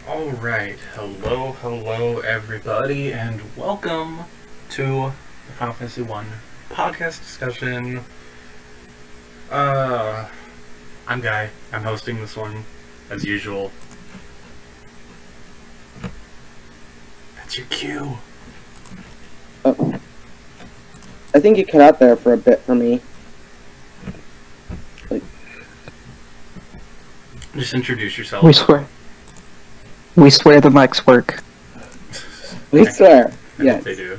Alright, hello everybody, and welcome to the Final Fantasy 1 podcast discussion. I'm Guy. I'm hosting this one, as usual. That's your cue. Oh. I think you cut out there for a bit for me. Just introduce yourself. We swear the mics work. We swear. I Yes. hope they do.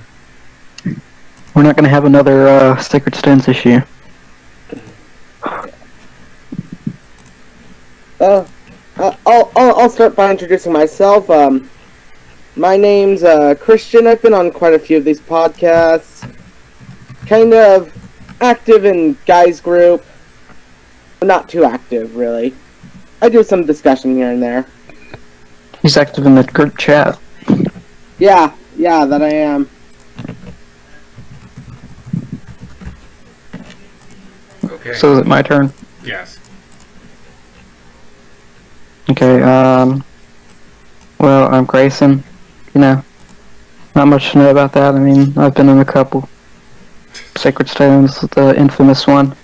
We're not going to have another Sacred Stones issue. I'll start by introducing myself. My name's Christian. I've been on quite a few of these podcasts. Kind of active in Guy's group. Not too active, really. I do some discussion here and there. He's active in the group chat. Yeah, that I am. Okay. So is it my turn? Yes. Okay, well, I'm Grayson. You know, not much to know about that. I mean, I've been in a couple. Sacred Stones, the infamous one.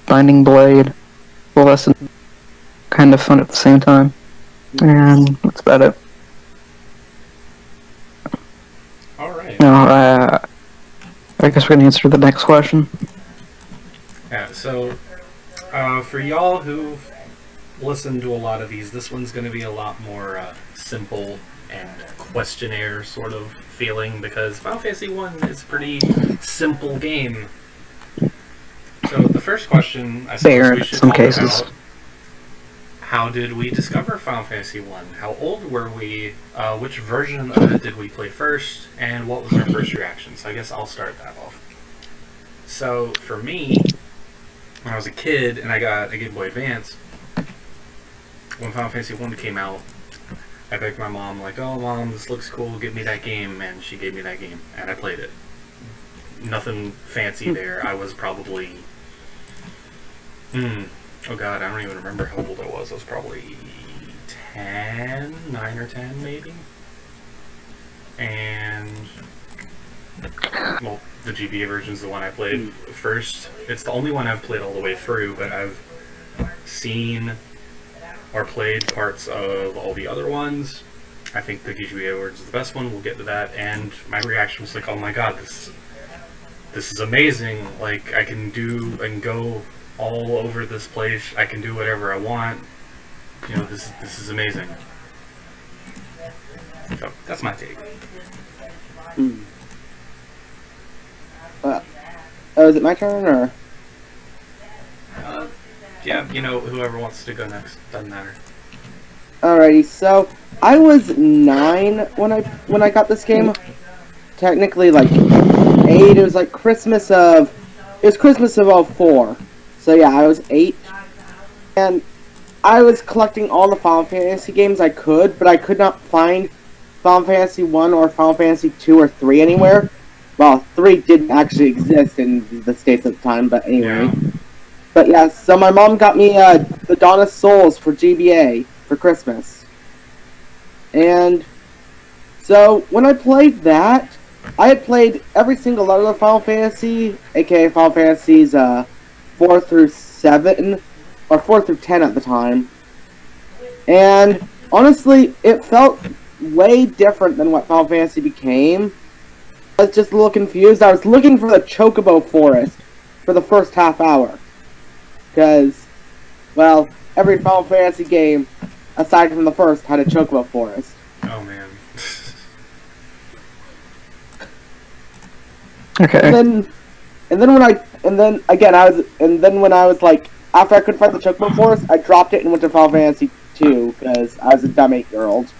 Binding Blade. Well, that's kind of fun at the same time. And that's about it. Alright. Now, I guess we're going to answer the next question. Yeah, so, for y'all who've listened to a lot of these, this one's going to be a lot more simple and questionnaire sort of feeling, because Final Fantasy 1 is a pretty simple game. So the first question I Fair suppose in we should some talk cases. about: how did we discover Final Fantasy 1? How old were we? Which version of it did we play first? And what was our first reaction? So I guess I'll start that off. So for me, when I was a kid and I got a Game Boy Advance, when Final Fantasy 1 came out, I begged my mom, like, "Oh, Mom, this looks cool, give me that game," and she gave me that game, and I played it. Nothing fancy there. I was probably... oh god, I don't even remember how old I was. I was probably 9 or 10, maybe? And... well, the GBA version is the one I played first. It's the only one I've played all the way through, but I've seen or played parts of all the other ones. I think the GBA version is the best one. We'll get to that. And my reaction was like, "Oh my god, this is amazing! Like, I can go all over this place. I can do whatever I want. You know, this is amazing." So that's my take. Is it my turn, or? Yeah, you know, whoever wants to go next, doesn't matter. Alrighty, so I was 9 when I got this game. Technically, like 8. It was like Christmas of '04. So yeah, I was 8, and I was collecting all the Final Fantasy games I could, but I could not find Final Fantasy 1 or Final Fantasy 2 or 3 anywhere. Well, 3 didn't actually exist in the States at the time, but anyway. Yeah. But yeah, so my mom got me the Dawn of Souls for GBA for Christmas. And so when I played that, I had played every single other Final Fantasy, aka Final Fantasies 4 through 7, or 4 through 10 at the time. And honestly, it felt way different than what Final Fantasy became. I was just a little confused. I was looking for the Chocobo Forest for the first half hour. Because, well, every Final Fantasy game, aside from the first, had a Chocobo Forest. Oh man. Okay. And then when I was like, after I couldn't find the Chocobo Forest, I dropped it and went to Final Fantasy 2 because I was a dumb 8-year-old.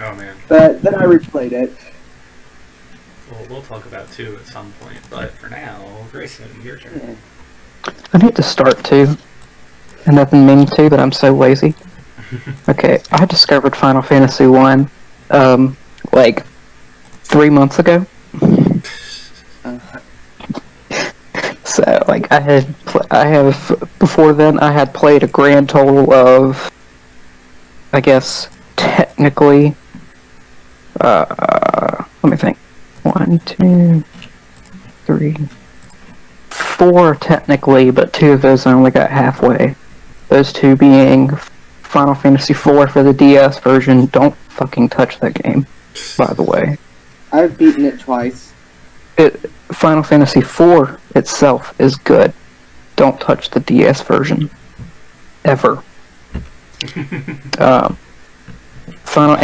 Oh man. But then I replayed it. Well, we'll talk about 2 at some point, but for now, Grayson, your turn. I need to start too. And I've been meaning to, but I'm so lazy. Okay, I discovered Final Fantasy 1, like 3 months ago. So, like, I have before then I had played a grand total of, I guess, technically, let me think, 1, 2, 3, 4 technically, but 2 of those I only got halfway. Those 2 being Final Fantasy IV for the DS version. Don't fucking touch that game, by the way. I've beaten it twice. Final Fantasy IV itself is good. Don't touch the DS version. Ever. Final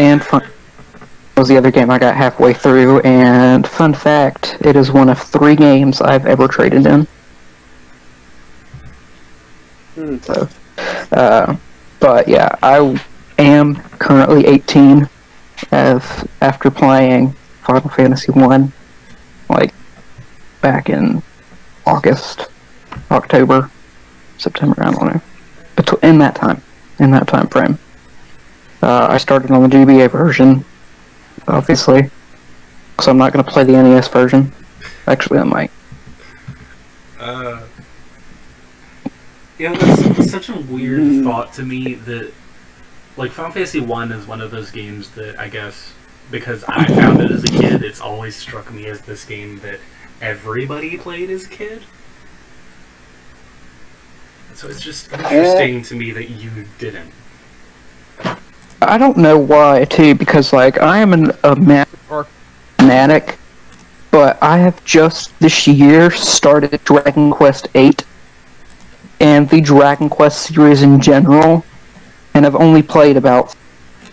was the other game I got halfway through, and fun fact, it is one of 3 games I've ever traded in. So, but yeah, I am currently 18 after playing Final Fantasy 1, like, back in August, October, September, I don't know. In that time frame. I started on the GBA version, obviously, so I'm not going to play the NES version. Actually, I might. Yeah, that's such a weird thought to me that, like, Final Fantasy 1 is one of those games that, I guess, because I found it as a kid, it's always struck me as this game that everybody played as a kid. So it's just interesting to me that you didn't. I don't know why, too, because, like, I am a massive fanatic, but I have just this year started Dragon Quest VIII and the Dragon Quest series in general, and I've only played about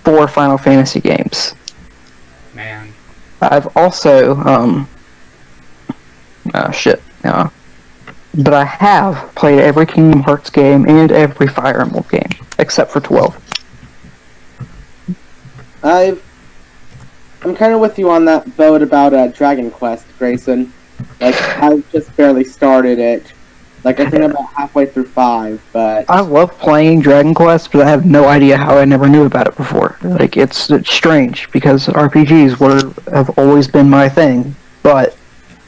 4 Final Fantasy games. Man. I've also, but I have played every Kingdom Hearts game and every Fire Emblem game, except for 12. I'm kind of with you on that boat about Dragon Quest, Grayson. Like, I've just barely started it. Like, I think I'm about halfway through 5, but... I love playing Dragon Quest, but I have no idea how I never knew about it before. Like, it's strange, because RPGs have always been my thing, but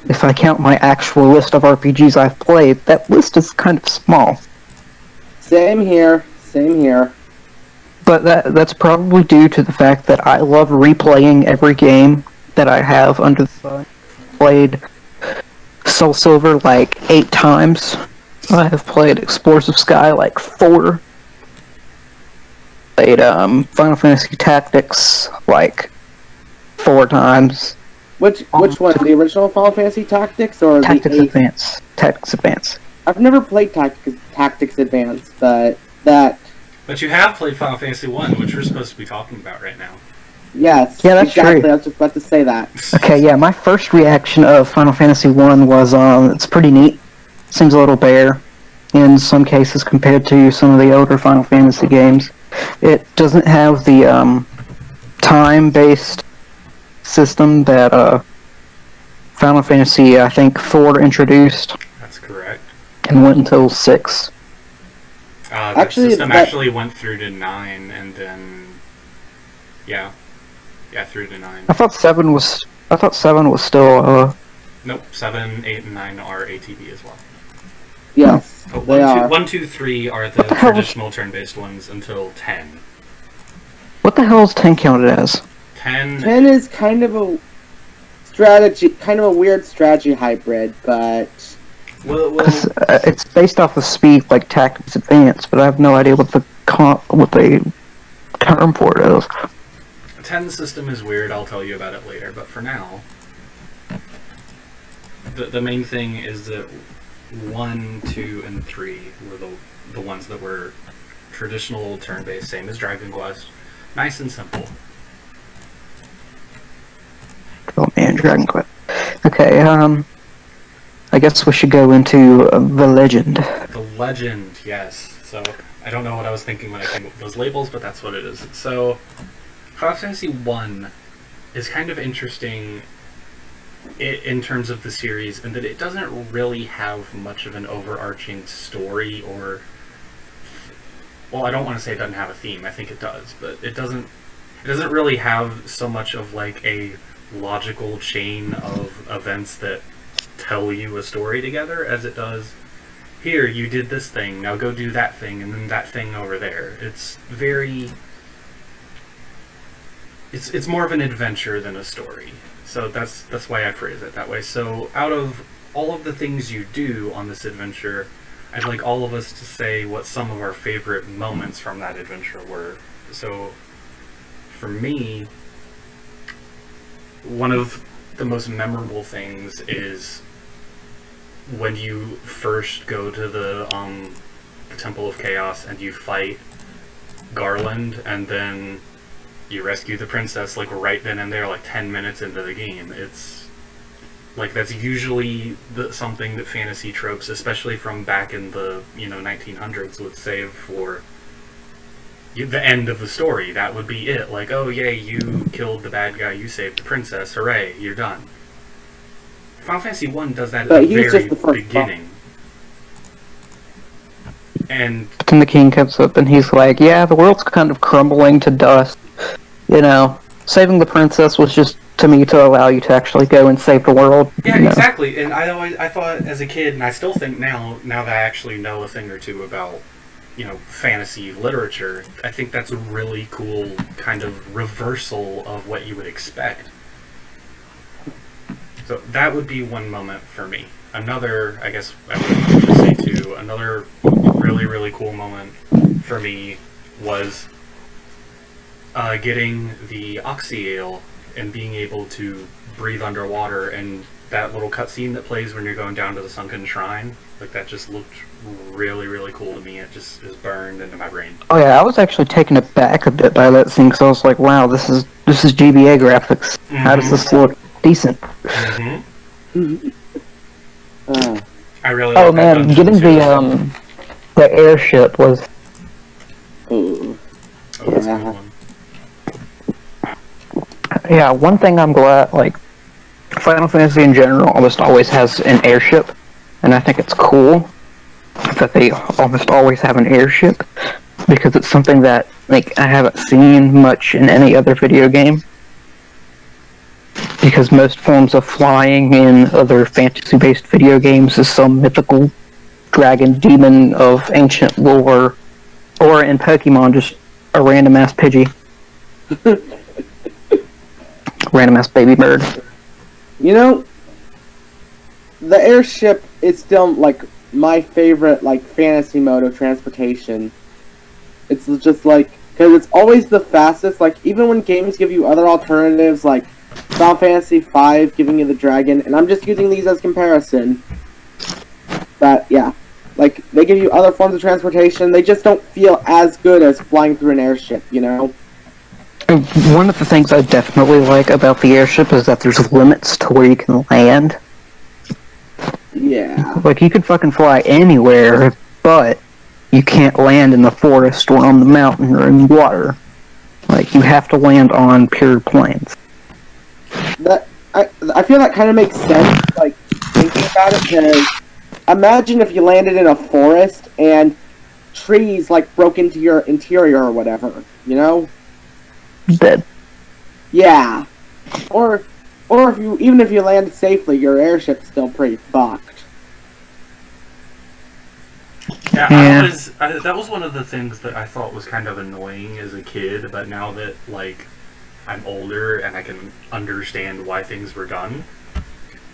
if I count my actual list of RPGs I've played, that list is kind of small. Same here. But that's probably due to the fact that I love replaying every game that I have under the sun. Played Soul Silver like 8 times. I have played Explosive Sky like 4. Played Final Fantasy Tactics like 4 times. Which one? The original Final Fantasy Tactics or Tactics the Advance. Tactics Advance. I've never played Tactics Advance, but that... But you have played Final Fantasy 1, which we're supposed to be talking about right now. Yes, yeah, that's exactly. true. I was just about to say that. Okay, yeah, my first reaction of Final Fantasy 1 was, it's pretty neat. Seems a little bare in some cases compared to some of the older Final Fantasy games. It doesn't have the, time-based system that, Final Fantasy, I think, 4 introduced. That's correct. And went until 6. That system actually went through to 9, and then... Yeah, through to 9. I thought 7 was still, Nope, 7, 8, and 9 are ATB as well. Yes, But they are. 1, 2, 3 are the traditional turn-based ones until 10. What the hell is 10 counted as? 10 is kind of a weird strategy hybrid, but... Well, It's based off of speed, like Tactics Advance, but I have no idea what the term for it is. 10 system is weird, I'll tell you about it later, but for now, the main thing is that 1, 2, and 3 were the ones that were traditional turn-based, same as Dragon Quest. Nice and simple. Oh man, Dragon Quest. Okay, I guess we should go into the legend. The legend, yes. So, I don't know what I was thinking when I came up with those labels, but that's what it is. So, Final Fantasy 1 is kind of interesting in terms of the series, in that it doesn't really have much of an overarching story or... Well, I don't want to say it doesn't have a theme, I think it does, but it doesn't really have so much of like a logical chain of events that tell you a story together as it does, here, you did this thing, now go do that thing, and then that thing over there. It's very... It's more of an adventure than a story. So that's why I phrase it that way. So out of all of the things you do on this adventure, I'd like all of us to say what some of our favorite moments from that adventure were. So for me, one of the most memorable things is when you first go to the Temple of Chaos and you fight Garland, and then you rescue the princess, like, right then and there, like 10 minutes into the game. It's like, that's usually something that fantasy tropes, especially from back in the 1900s, would save for the end of the story. That would be it. Like, oh yay, you killed the bad guy, you saved the princess, hooray, you're done. Final Fantasy 1 does that But at the he's very just the first beginning. And Then the king comes up and he's like, yeah, the world's kind of crumbling to dust. You know, saving the princess was just to me to allow you to actually go and save the world. yeah, you know? exactly. And I thought as a kid, and I still think now that I actually know a thing or two about, fantasy literature, I think that's a really cool kind of reversal of what you would expect. So that would be one moment for me. Another, I guess I would just say too, another really, really cool moment for me was getting the Oxyale and being able to breathe underwater, and that little cutscene that plays when you're going down to the sunken shrine, like, that just looked really, really cool to me. It just is burned into my brain. Oh yeah, I was actually taken aback a bit by that scene because I was like, wow, this is GBA graphics. How does this look decent? Mm-hmm. Uh, I really Oh like that man, dungeon getting too. the airship was ooh. Oh, that's a Yeah. good one. yeah. One thing I'm glad, like, Final Fantasy in general almost always has an airship, and I think it's cool that they almost always have an airship because it's something that, like, I haven't seen much in any other video game. Because most forms of flying in other fantasy-based video games is some mythical dragon demon of ancient lore, or in Pokemon, just a random-ass Pidgey. Random-ass baby bird. You know, the airship is still, like, my favorite, like, fantasy mode of transportation. It's just, like, because it's always the fastest, like, even when games give you other alternatives, like Final Fantasy V giving you the dragon, and I'm just using these as comparison. But, yeah. Like, they give you other forms of transportation, they just don't feel as good as flying through an airship, you know? One of the things I definitely like about the airship is that there's limits to where you can land. Yeah. Like, you could fucking fly anywhere, but you can't land in the forest or on the mountain or in water. Like, you have to land on pure plains. I feel that kind of makes sense, like, thinking about it, because imagine if you landed in a forest and trees, like, broke into your interior or whatever, you know? Dead. Yeah. Or even if you land safely, your airship's still pretty fucked. Yeah, Yeah. that was one of the things that I thought was kind of annoying as a kid, but now that, like, I'm older and I can understand why things were done,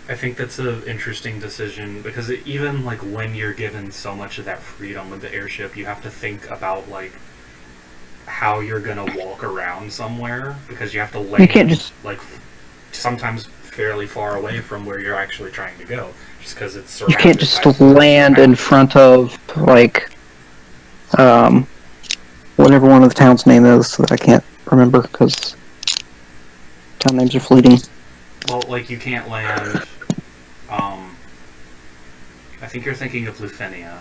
I think that's an interesting decision, because even, like, when you're given so much of that freedom with the airship, you have to think about, like, how you're gonna walk around somewhere, because you have to land, You can't just... like, sometimes fairly far away from where you're actually trying to go, just because it's You surrounded can't just by land in front of, like, whatever one of the town's name is that I can't remember, because town names are fleeting. Well, like, you can't land, I think you're thinking of Lufenia.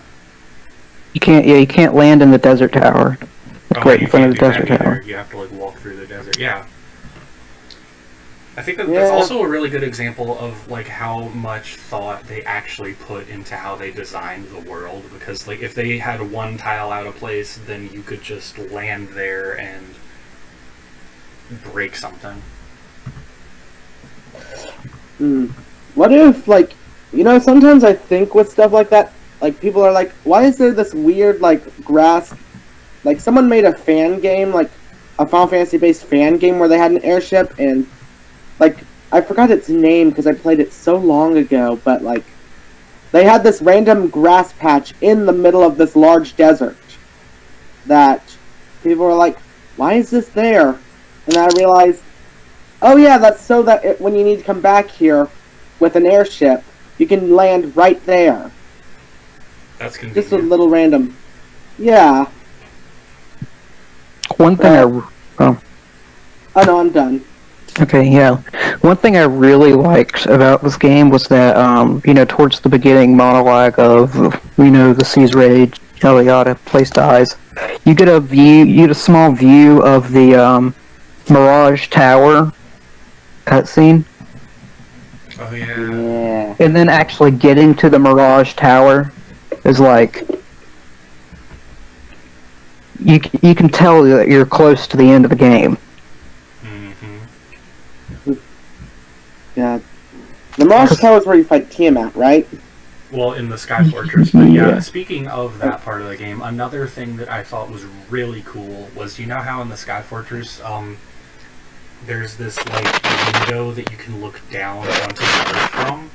You can't land in the desert tower. Like, right in you front of can't the do that desert tower. either. You have to, like, walk through the desert. Yeah. I think that's Yeah. also a really good example of, like, how much thought they actually put into how they designed the world, because, like, if they had one tile out of place, then you could just land there and break something. What if, like, You know, sometimes I think with stuff like that, like people are like, why is there this weird like grass? Like someone made a fan game, like a Final Fantasy based fan game where they had an airship and like I forgot its name because I played it so long ago, but like they had this random grass patch in the middle of this large desert that people were like, why is this there? And I realized, oh yeah, that's so that when you need to come back here with an airship, you can land right there. That's Just a convenient. little random. Yeah. One thing Oh no, I'm done. Okay, yeah. One thing I really liked about this game was that, towards the beginning monologue of, the seas rage, yada yada, place dies, you get a small view of the, Mirage Tower cutscene, Oh yeah. Yeah. and then actually getting to the Mirage Tower is like, you can tell that you're close to the end of the game. Mm-hmm. Yeah. The Mirage Tower is where you fight Tiamat, right? Well, in the Sky Fortress, but yeah, Yeah. speaking of that part of the game, another thing that I thought was really cool was, you know how in the Sky Fortress, there's this, like, window that you can look down onto the Earth from?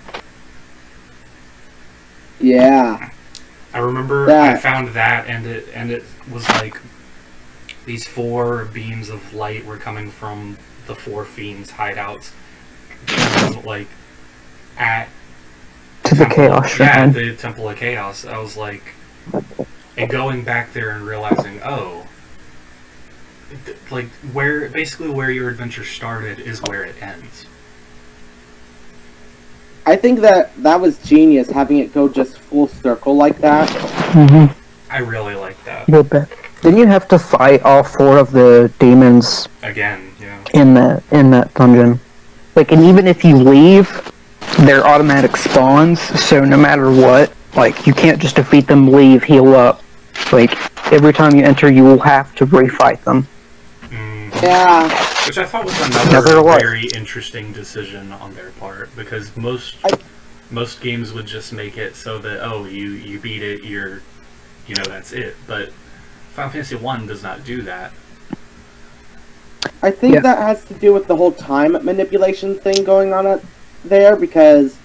Yeah. I remember That. I found that, and it was like these 4 beams of light were coming from the 4 fiends' hideouts, like at To the Chaos yeah, Shrine. the Temple of Chaos. I was like, and going back there and realizing, oh, like basically where your adventure started is where it ends. I think that was genius, having it go just full circle like that. Mm-hmm. I really like that. Go back. Then you have to fight all 4 of the demons Again, yeah. in that dungeon. Like, and even if you leave, they're automatic spawns, so no matter what, like, you can't just defeat them, leave, heal up. Like, every time you enter, you will have to refight them. Yeah. Which I thought was Never another was. very interesting decision on their part, because most games would just make it so that, oh, you beat it, that's it. But Final Fantasy 1 does not do that. I think Yeah. that has to do with the whole time manipulation thing going on there, because,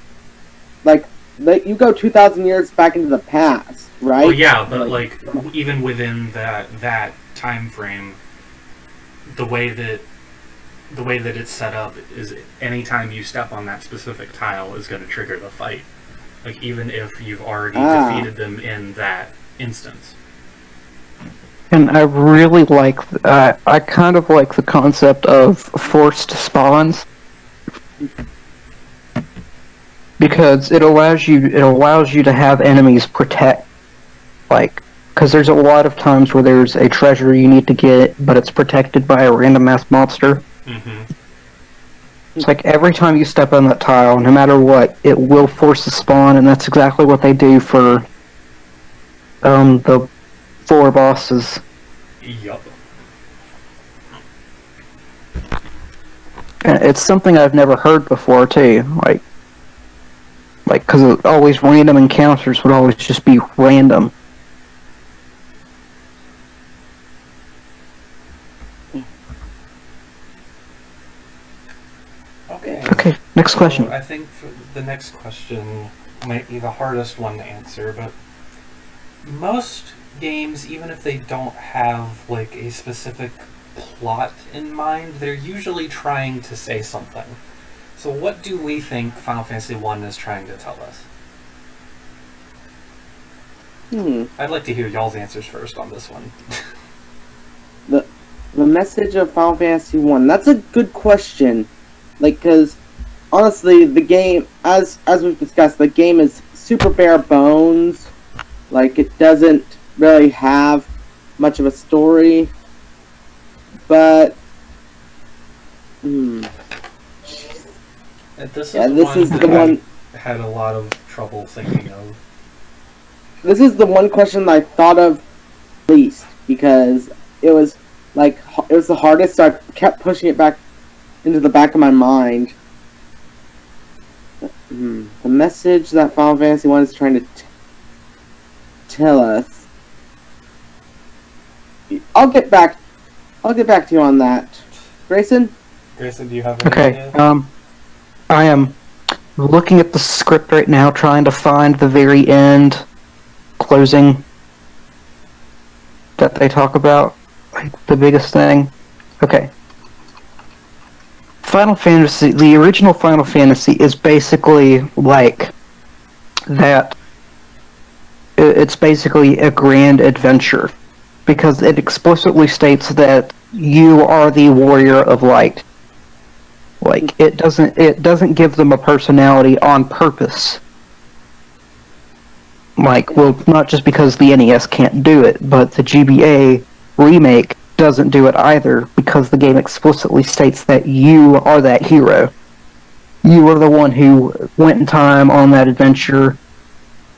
like, you go 2,000 years back into the past, right? Well, yeah, but like even within that time frame, the way that it's set up is anytime you step on that specific tile is going to trigger the fight. Like, even if you've already defeated them in that instance. And I really like, I kind of like the concept of forced spawns. Because it allows you to have enemies protect, like, because there's a lot of times where there's a treasure you need to get, but it's protected by a random ass monster. Mm-hmm. It's like every time you step on that tile, no matter what, it will force a spawn, and that's exactly what they do for the 4 bosses. Yup. And it's something I've never heard before too, like, because always random encounters would always just be random. Okay, next question. So I think the next question might be the hardest one to answer, but most games, even if they don't have like a specific plot in mind, they're usually trying to say something. So what do we think Final Fantasy 1 is trying to tell us? I'd like to hear y'all's answers first on this one. The message of Final Fantasy 1. That's a good question. Like, because honestly, the game, as we've discussed, the game is super bare bones. Like, it doesn't really have much of a story. But This is this is that the one. I had a lot of trouble thinking of. This is the one question I thought of least, because it was like it was the hardest, so I kept pushing it back into the back of my mind. The message that Final Fantasy 1 is trying to tell us. I'll get back to you on that. Grayson? Grayson, do you have any Okay, idea? I am looking at the script right now, trying to find the very end closing that they talk about, like the biggest thing. Okay. Final Fantasy, the original Final Fantasy is basically like that. It's basically a grand adventure because it explicitly states that you are the warrior of light. Like it doesn't give them a personality on purpose. Like, well, not just because the NES can't do it, but the GBA remake doesn't do it either because the game explicitly states that you are that hero. You are the one who went in time on that adventure,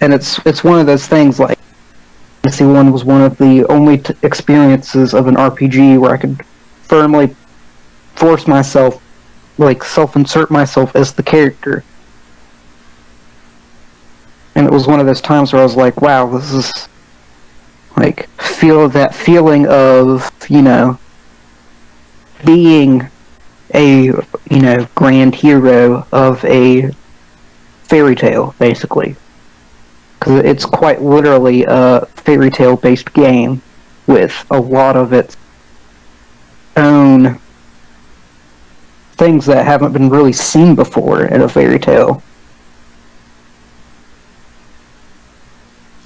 and it's one of those things like Fantasy 1 was one of the only experiences of an RPG where I could firmly force myself, like self-insert myself as the character. And it was one of those times where I was like, wow, this is like feel that feeling of, being a, grand hero of a fairy tale, basically. Because it's quite literally a fairy tale based game with a lot of its own things that haven't been really seen before in a fairy tale.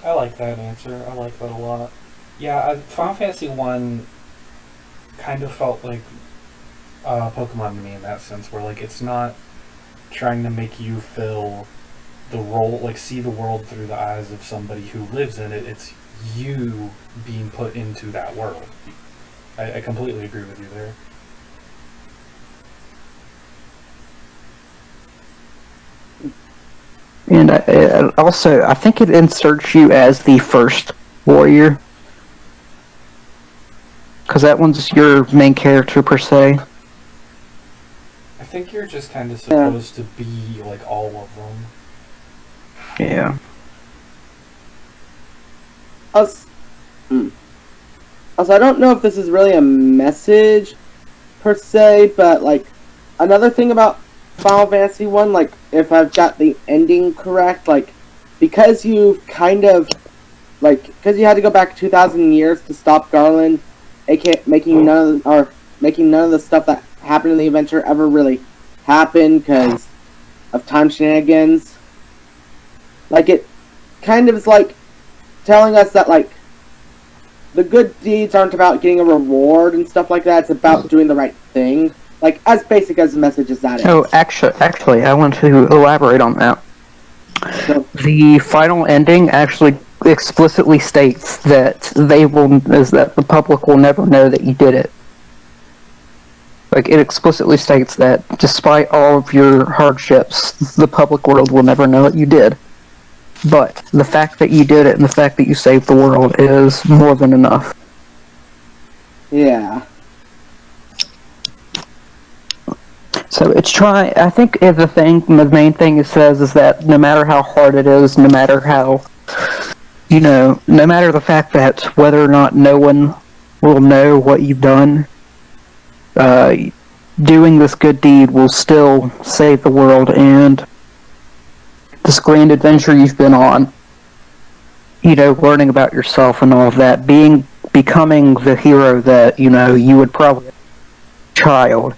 I like that answer. I like that a lot. Yeah, Final Fantasy 1 kind of felt like Pokemon to me in that sense, where like it's not trying to make you fill the role, like see the world through the eyes of somebody who lives in it. It's you being put into that world. I completely agree with you there. And also, I think it inserts you as the first warrior. Because that one's your main character, per se. I think you're just kind of supposed to be like all of them. Yeah. Also, I don't know if this is really a message, per se, but, like, another thing about Final Fantasy 1, like, if I've got the ending correct, like, because you kind of, like, because you had to go back 2,000 years to stop Garland, aka making none of the stuff that happened in the adventure ever really happen because of time shenanigans. Like, it kind of is like telling us that, like, the good deeds aren't about getting a reward and stuff like that. It's about doing the right thing. Like, as basic as the message as that is. Oh, actually, I want to elaborate on that. So, The final ending actually explicitly states that the public will never know that you did it. Like, it explicitly states that despite all of your hardships, the public world will never know what you did. But the fact that you did it and the fact that you saved the world is more than enough. yeah. So I think the main thing it says is that no matter how hard it is, no matter how, no matter the fact that whether or not no one will know what you've done, doing this good deed will still save the world and this grand adventure you've been on, learning about yourself and all of that, becoming the hero that, you would probably child,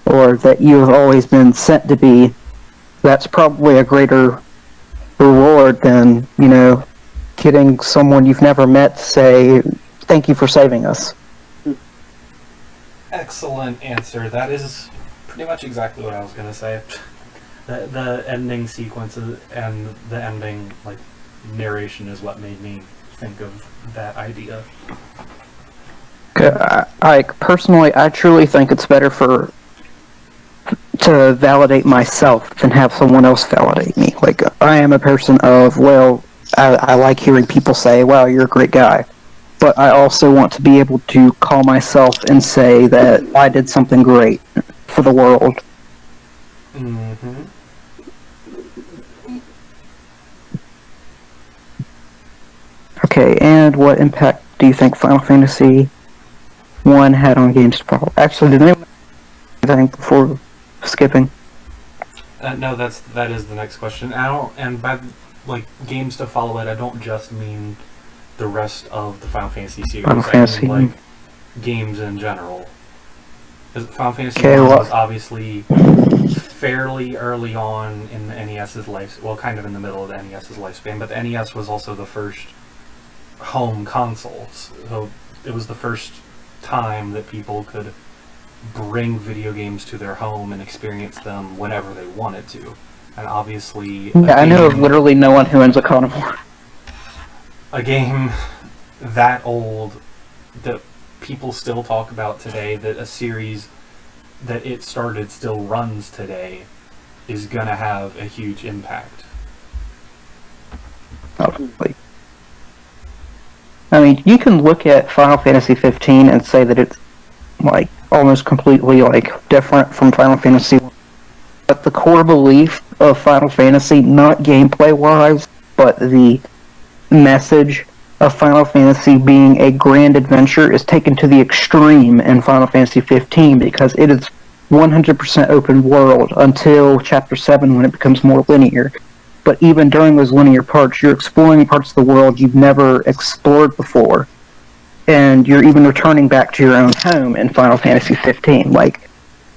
or that you have always been sent to be, that's probably a greater reward than, getting someone you've never met to say, thank you for saving us. Excellent answer. That is pretty much exactly what I was going to say. The ending sequences and the ending like narration is what made me think of that idea. Personally, I truly think it's better to validate myself than have someone else validate me. Like, I am a person of, I like hearing people say, wow, you're a great guy. But I also want to be able to call myself and say that I did something great for the world. Mm-hmm. Okay, and what impact do you think Final Fantasy 1 had on games to follow? Actually, did anyone think before skipping? No, that is the next question. And by like games to follow it, I don't just mean the rest of the Final Fantasy series. Final Fantasy. I mean, like games in general. Because Final Fantasy Okay, 1 well- was obviously fairly early on in the NES's life. Well, kind of in the middle of the NES's lifespan, but the NES was also the first home console. So it was the first time that people could bring video games to their home and experience them whenever they wanted to. And obviously, Yeah, I know of literally no one who owns a Commodore. a game that old that people still talk about today, that a series that it started still runs today, is gonna have a huge impact. Probably. I mean, you can look at Final Fantasy 15 and say that it's like almost completely like different from Final Fantasy 1. But the core belief of Final Fantasy, not gameplay wise, but the message of Final Fantasy being a grand adventure is taken to the extreme in Final Fantasy 15 because it is 100% open world until Chapter 7 when it becomes more linear. But even during those linear parts, you're exploring parts of the world you've never explored before. And you're even returning back to your own home in Final Fantasy 15. Like,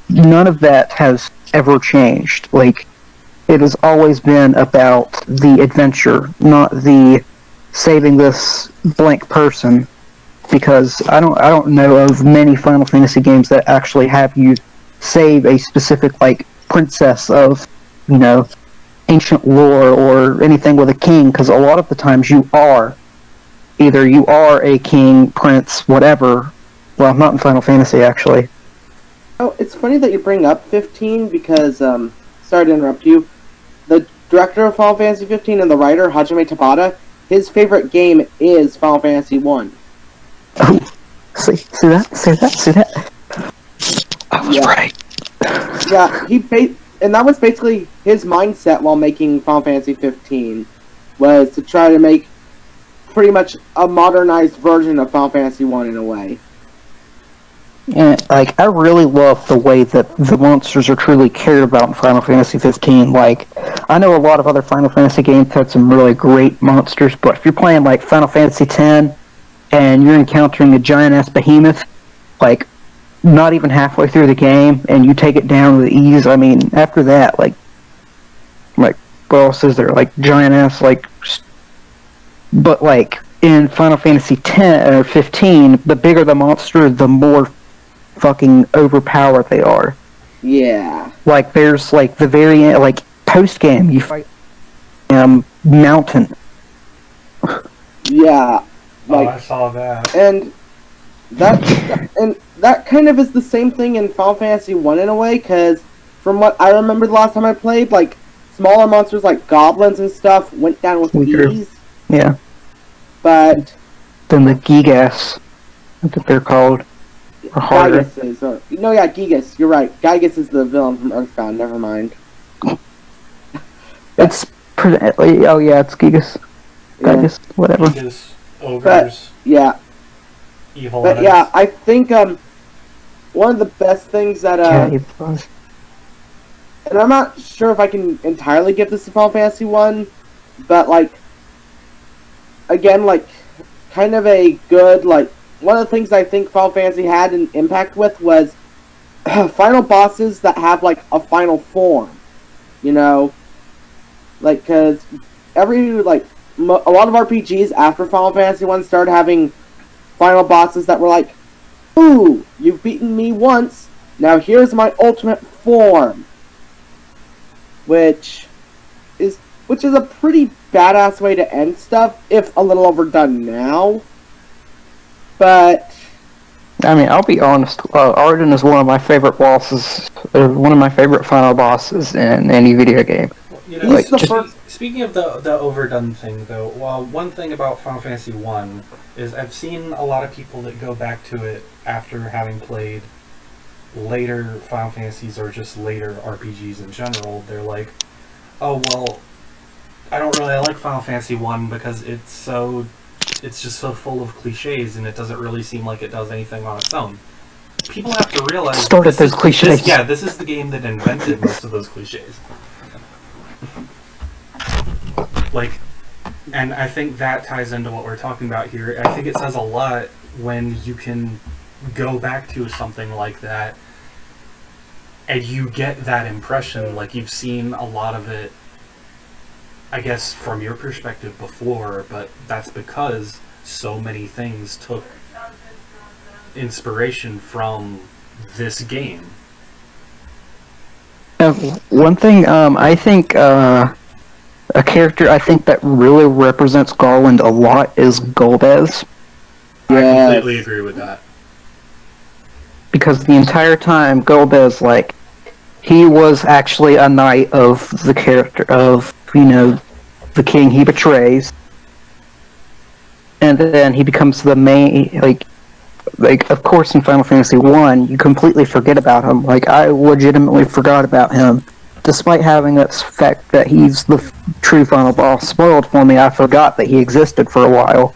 none of that has ever changed. Like, it has always been about the adventure, not the saving this blank person. Because I don't know of many Final Fantasy games that actually have you save a specific, like, princess of, you know, ancient lore or anything with a king, because a lot of the times you are a king, prince, whatever. Well, not in Final Fantasy, actually. Oh, it's funny that you bring up 15 because, sorry to interrupt you. The director of Final Fantasy 15 and the writer, Hajime Tabata, his favorite game is Final Fantasy 1. Oh, see that? I was right. Yeah, and that was basically his mindset while making Final Fantasy 15, was to try to make pretty much a modernized version of Final Fantasy 1 in a way. And, like, I really love the way that the monsters are truly cared about in Final Fantasy 15. Like, I know a lot of other Final Fantasy games had some really great monsters, but if you're playing, like, Final Fantasy X, and you're encountering a giant-ass behemoth, like, not even halfway through the game, and you take it down with ease, I mean, after that, like, what else is there? Like, giant-ass, like, but, like, in Final Fantasy 10 or 15, the bigger the monster, the more fucking overpowered they are. Yeah. Like, there's, like, the very end, like, post-game, you fight mountain. Yeah. Like, I saw that. and that kind of is the same thing in Final Fantasy 1 in a way, because from what I remember the last time I played, like, smaller monsters like goblins and stuff went down with Weaker. ease, Yeah. but Then the Gigas, I think they're called, are harder. Gygus is, Gigas, you're right. Gygus is the villain from Earthbound, never mind. It's pretty, oh yeah, it's Gigas. Yeah. Gigas, whatever. Because ogres, Yeah, evil but eyes. yeah, I think, one of the best things that, and I'm not sure if I can entirely give this to Final Fantasy 1, but, like, again, like, kind of a good, like, one of the things I think Final Fantasy had an impact with was final bosses that have, like, a final form, you know? Like, because a lot of RPGs after Final Fantasy 1 started having final bosses that were like, ooh, you've beaten me once, now here's my ultimate form. Which is a pretty badass way to end stuff, if a little overdone now. But I mean, I'll be honest, Arden is one of my favorite bosses, one of my favorite final bosses in any video game. You He's know, the first- speaking of the overdone thing, though, well, one thing about Final Fantasy 1 is I've seen a lot of people that go back to it after having played later Final Fantasies or just later RPGs in general. They're like, oh, well, I don't really like Final Fantasy 1 because it's so it's just so full of cliches, and it doesn't really seem like it does anything on its own. People have to realize Started those cliches. this is the game that invented most of those cliches. Like, and I think that ties into what we're talking about here. I think it says a lot when you can go back to something like that and you get that impression, like you've seen a lot of it, I guess, from your perspective before, but that's because so many things took inspiration from this game. One thing, I think, a character I think that really represents Garland a lot is Golbez. I Yes. completely agree with that. Because the entire time, Golbez, like, he was actually a knight of the character of, the king he betrays. And then he becomes the main, like, of course in Final Fantasy 1, you completely forget about him. Like, I legitimately forgot about him. Despite having that fact that he's the true final boss spoiled for me, I forgot that he existed for a while.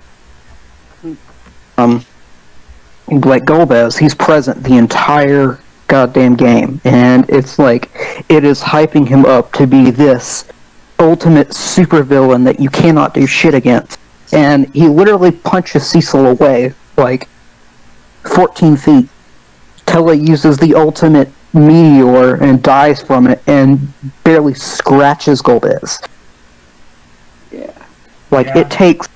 Like Golbez, he's present the entire goddamn game, and it's like, it is hyping him up to be this ultimate supervillain that you cannot do shit against. And he literally punches Cecil away, like, 14 feet. Tella uses the ultimate meteor and dies from it and barely scratches Golbez. Yeah. Like, Yeah. it takes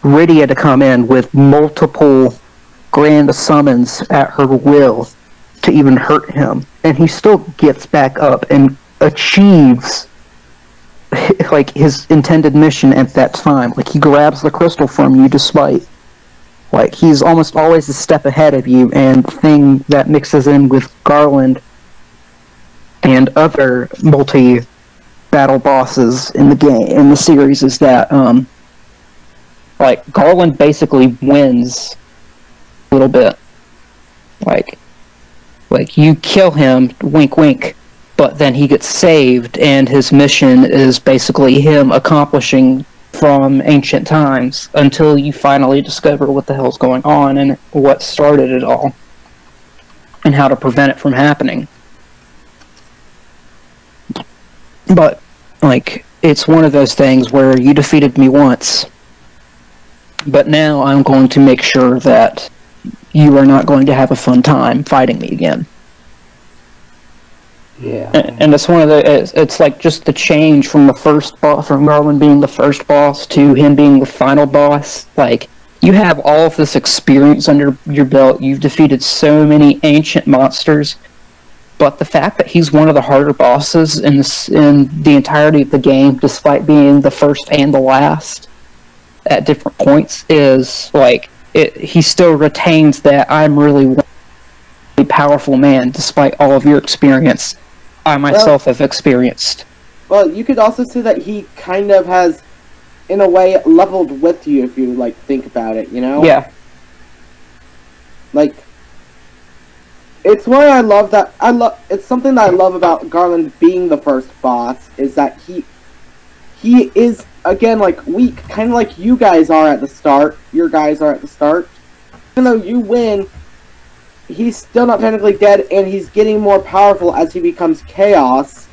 Rydia to come in with multiple grand summons at her will to even hurt him. And he still gets back up and achieves like his intended mission at that time. Like, he grabs the crystal from you despite, like, he's almost always a step ahead of you. And the thing that mixes in with Garland and other multi-battle bosses in the game, in the series, is that like, Garland basically wins a little bit. Like you kill him, wink wink, but then he gets saved, and his mission is basically him accomplishing from ancient times until you finally discover what the hell's going on and what started it all and how to prevent it from happening. But, like, it's one of those things where you defeated me once, but now I'm going to make sure that you are not going to have a fun time fighting me again. Yeah. And it's one of the, it's like just the change from the first boss, from Garland being the first boss to him being the final boss. Like, you have all of this experience under your belt, you've defeated so many ancient monsters, but the fact that he's one of the harder bosses in the entirety of the game, despite being the first and the last at different points, is like, he still retains that I'm really a powerful man despite all of your experience. I myself have experienced. Well, you could also see that he kind of has, in a way, leveled with you if you, like, think about it, you know? Yeah. Like, it's why I love that. It's something that I love about Garland being the first boss, is that he is, again, like, weak, kind of like you guys are at the start. Your guys are at the start. Even though you win, he's still not technically dead, and he's getting more powerful as he becomes Chaos.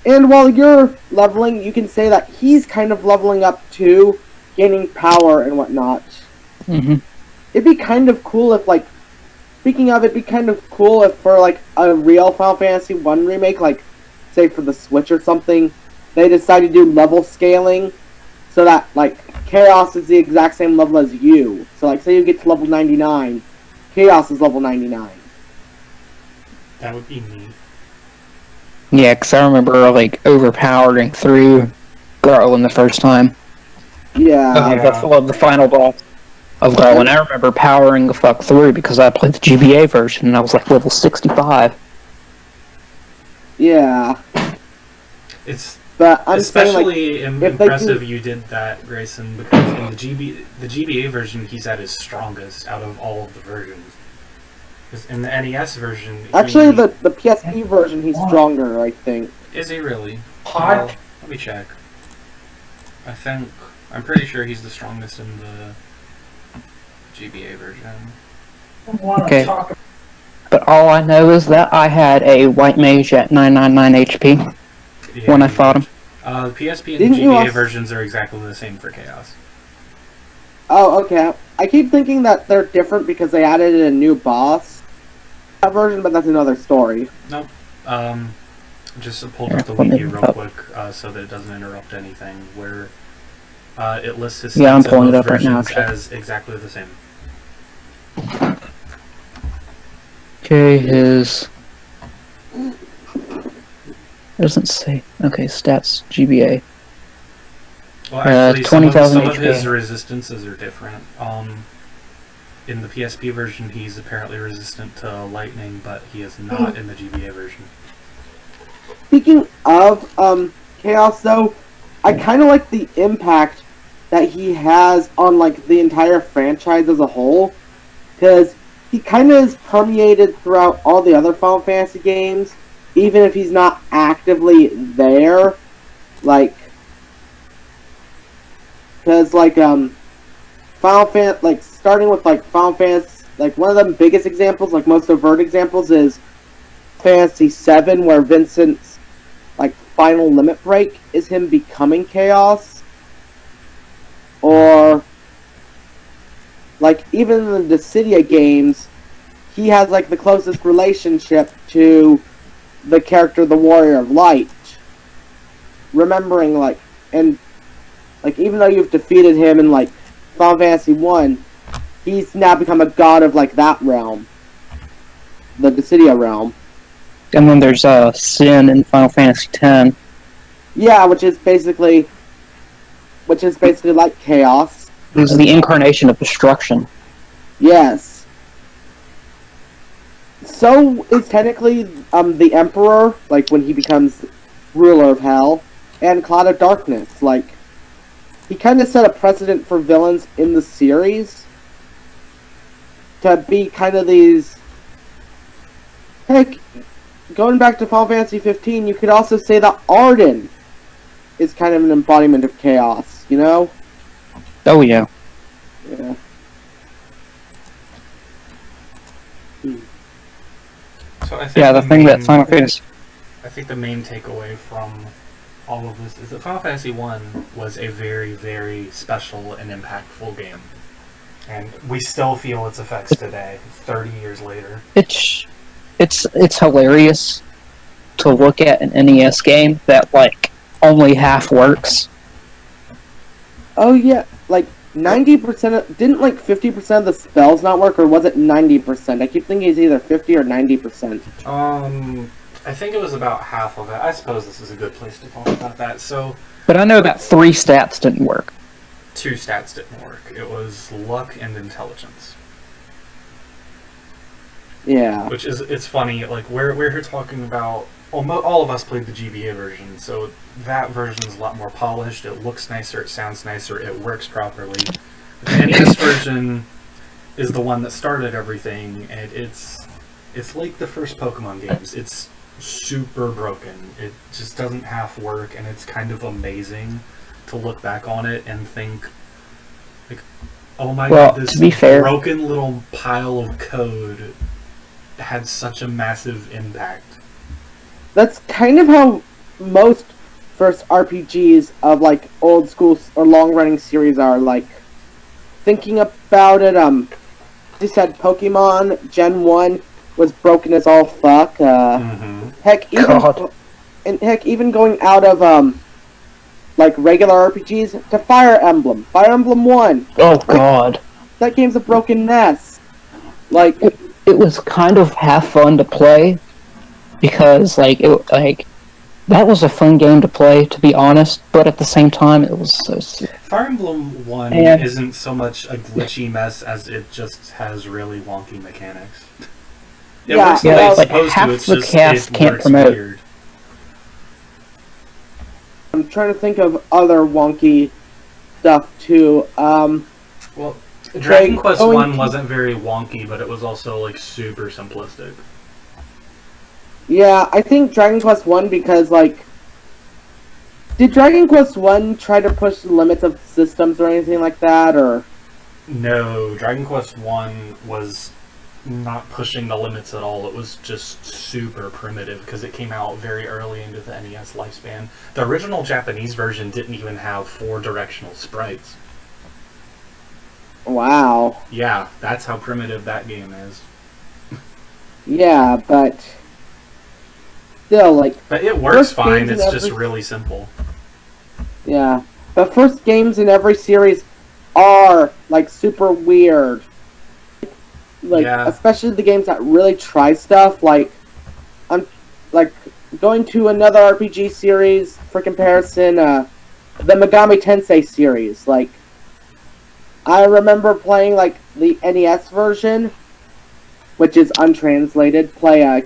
And while you're leveling, you can say that he's kind of leveling up too, gaining power and whatnot. Mm-hmm. It'd be kind of cool if, like, speaking of, it'd be kind of cool if for, like, a real Final Fantasy 1 remake, like, say for the Switch or something, they decide to do level scaling so that, like, Chaos is the exact same level as you. So, like, say you get to level 99, Chaos is level 99. That would be neat. Yeah, because I remember, like, overpowering through Garland the first time. Yeah. The final boss of Garland. I remember powering the fuck through because I played the GBA version and I was, like, level 65. Yeah. It's But I'm especially saying, like, if they impressive do- you did that, Grayson, because in the GBA version, he's at his strongest out of all of the versions. 'Cause in the NES version, Actually, the PSP version, he's stronger, I think. is he really? Well, let me check. I'm pretty sure he's the strongest in the GBA version. Okay. But all I know is that I had a white mage at 999 HP Yeah, when I you fought him. did. The PSP and Didn't the you GBA also- versions are exactly the same for Chaos. Oh, okay. I keep thinking that they're different because they added a new boss version, but that's another story. Nope. Just pulled up the Let me wiki look real up. quick so that it doesn't interrupt anything. Where it lists his Yeah, I'm stats in pulling it both up right now, versions actually. as exactly the same. Okay, his... It doesn't say. Okay, stats, GBA. Well, actually, some of 20,000 his HP. resistances are different. In the PSP version, he's apparently resistant to lightning, but he is not in the GBA version. Speaking of Chaos, though, I kind of like the impact that he has on like the entire franchise as a whole, because he kind of is permeated throughout all the other Final Fantasy games, even if he's not actively there. Like, because like starting with like Final Fantasy, like one of the biggest examples, like most overt examples, is Fantasy VII, where Vincent's like final limit break is him becoming Chaos, or like even in the Dissidia games, he has like the closest relationship to the character, the Warrior of Light. Remembering like, and like even though you've defeated him in like Final Fantasy 1, he's now become a god of like that realm, the Dissidia realm. And then there's Sin in Final Fantasy X. Yeah, which is basically like Chaos. He's the incarnation of destruction. Yes. So is technically the Emperor, like when he becomes ruler of Hell, and Cloud of Darkness. Like, he kind of set a precedent for villains in the series to be kind of these. Heck, going back to Final Fantasy 15, you could also say that Arden is kind of an embodiment of chaos, you know? Oh yeah. Yeah. So I think Yeah, the thing that Final Fantasy... I think the main takeaway from all of this is that Final Fantasy 1 was a very, very special and impactful game. And we still feel its effects today, 30 years later. It's hilarious to look at an NES game that, like, only half works. Oh yeah, like 90% of, didn't like 50% of the spells not work, or was it 90%? I keep thinking it's either 50 or 90%. I think it was about half of it. I suppose this is a good place to talk about that. So, But I know that 3 stats didn't work. 2 stats didn't work. It was luck and intelligence. Yeah. Which is, it's funny, like, we're here talking about, all of us played the GBA version, so that version is a lot more polished, it looks nicer, it sounds nicer, it works properly. The NES version is the one that started everything, and it's like the first Pokemon games. It's super broken. It just doesn't half work, and it's kind of amazing to look back on it and think, like, oh my god, this to be fair, broken little pile of code had such a massive impact. That's kind of how most first RPGs of like old school or long running series are. Like, thinking about it, just said Pokemon Gen 1 was broken as all fuck. Heck, even going out of like regular RPGs to Fire Emblem. Fire Emblem 1. Oh god. That game's a broken mess. Like, It was kind of half fun to play because that was a fun game to play, to be honest, but at the same time it was so Fire Emblem 1 And- isn't so much a glitchy mess as it just has really wonky mechanics. It Yeah, works the yeah, way it's like, supposed half to, it's the just cast it can't works promote. weird. I'm trying to think of other wonky stuff too. Well, Dragon Quest going 1 to- wasn't very wonky, but it was also like super simplistic. Yeah, I think Dragon Quest 1 because, like, did Dragon Quest 1 try to push the limits of systems or anything like that, or? No, Dragon Quest One was not pushing the limits at all. It was just super primitive because it came out very early into the NES lifespan. The original Japanese version didn't even have 4 directional sprites. Wow. Yeah, that's how primitive that game is. Yeah, but still, like, But it works First fine, games it's in just every- really simple. yeah. The first games in every series are, like, super weird. Like, Yeah. especially the games that really try stuff, like, like, going to another RPG series, for comparison, the Megami Tensei series, like, I remember playing, like, the NES version, which is untranslated, play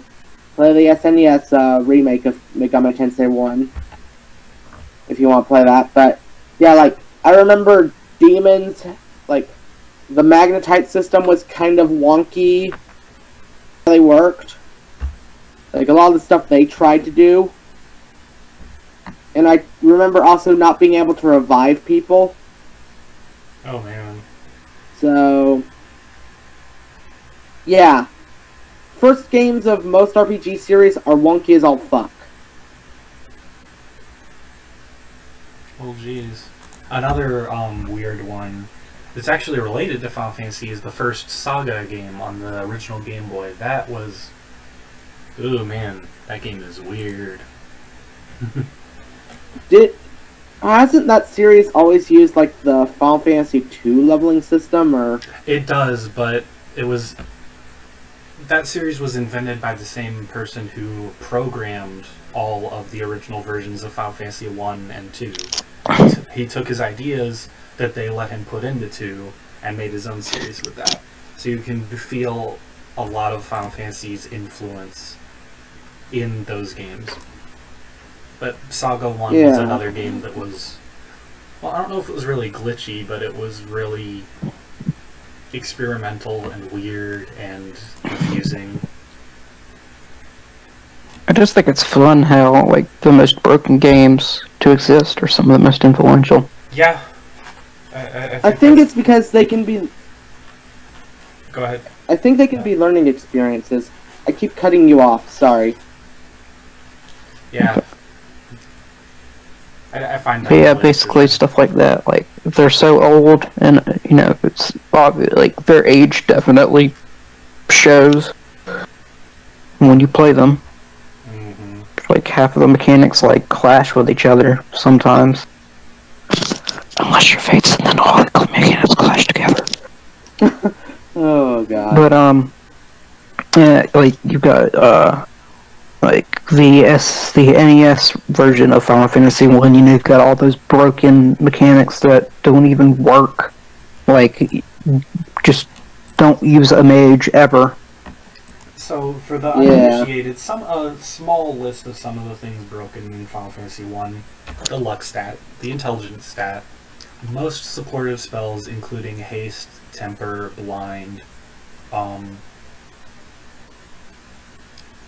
the SNES, remake of Megami Tensei 1, if you want to play that, but, yeah, like, I remember Demons, like, the Magnetite system was kind of wonky. They worked. Like, a lot of the stuff they tried to do. And I remember also not being able to revive people. Oh man. So, yeah. First games of most RPG series are wonky as all fuck. Well, jeez. Another weird one that's actually related to Final Fantasy is the first Saga game on the original Game Boy. That was... Ooh, man. That game is weird. Hasn't that series always used, like, the Final Fantasy II leveling system, or... It does, but it was... That series was invented by the same person who programmed all of the original versions of Final Fantasy 1 and 2. He took his ideas that they let him put into 2 and made his own series with that. So you can feel a lot of Final Fantasy's influence in those games. But Saga 1 was Yeah. another game that was... Well, I don't know if it was really glitchy, but it was really experimental and weird and confusing. I just think it's fun how, like, the most broken games to exist are some of the most influential. Yeah. I think it's because they can be... Go ahead. I think they can be learning experiences. I keep cutting you off, sorry. Yeah. I find that... But yeah, really basically interesting. stuff like that. Like, they're so old, and, you know, it's obvious, like, their age definitely shows when you play them. Mhm. Like, half of the mechanics, like, clash with each other sometimes. Unless your fates, and then all the mechanics clash together. Oh, God. But, yeah, like, you've got, like, the NES version of Final Fantasy 1, you know, you've got all those broken mechanics that don't even work. Like, just don't use a mage ever. So, for the Yeah. uninitiated, a small list of some of the things broken in Final Fantasy 1. The luck stat, the intelligence stat, most supportive spells including haste, temper, blind,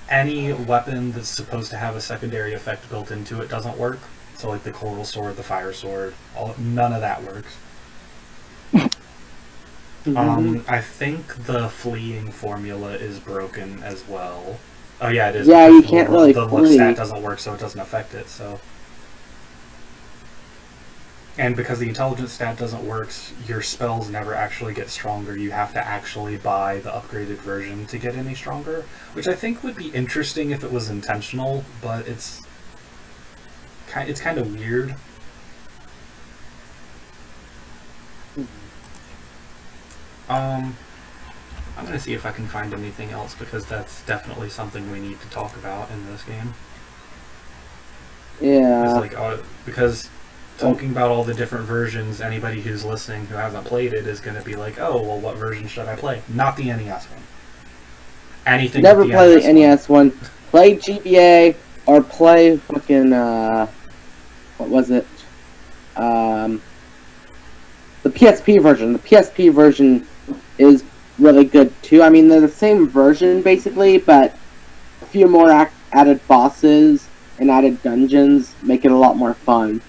any weapon that's supposed to have a secondary effect built into it doesn't work. So like the coral sword, the fire sword, none of that works. I think the fleeing formula is broken as well. Oh yeah, it is. Yeah, because you can't really the luck flee. stat doesn't work, so it doesn't affect it. So, and because the intelligence stat doesn't work, your spells never actually get stronger. You have to actually buy the upgraded version to get any stronger, which I think would be interesting if it was intentional, but it's kind of weird. I'm gonna see if I can find anything else because that's definitely something we need to talk about in this game. Yeah. Because talking about all the different versions, anybody who's listening who hasn't played it is gonna be like, oh, well, what version should I play? Not the NES one. Anything. Never with the play the one. NES one. Play GBA or play fucking, what was it? The PSP version. The PSP version is really good too. I mean, they're the same version basically, but a few more added bosses and added dungeons make it a lot more fun.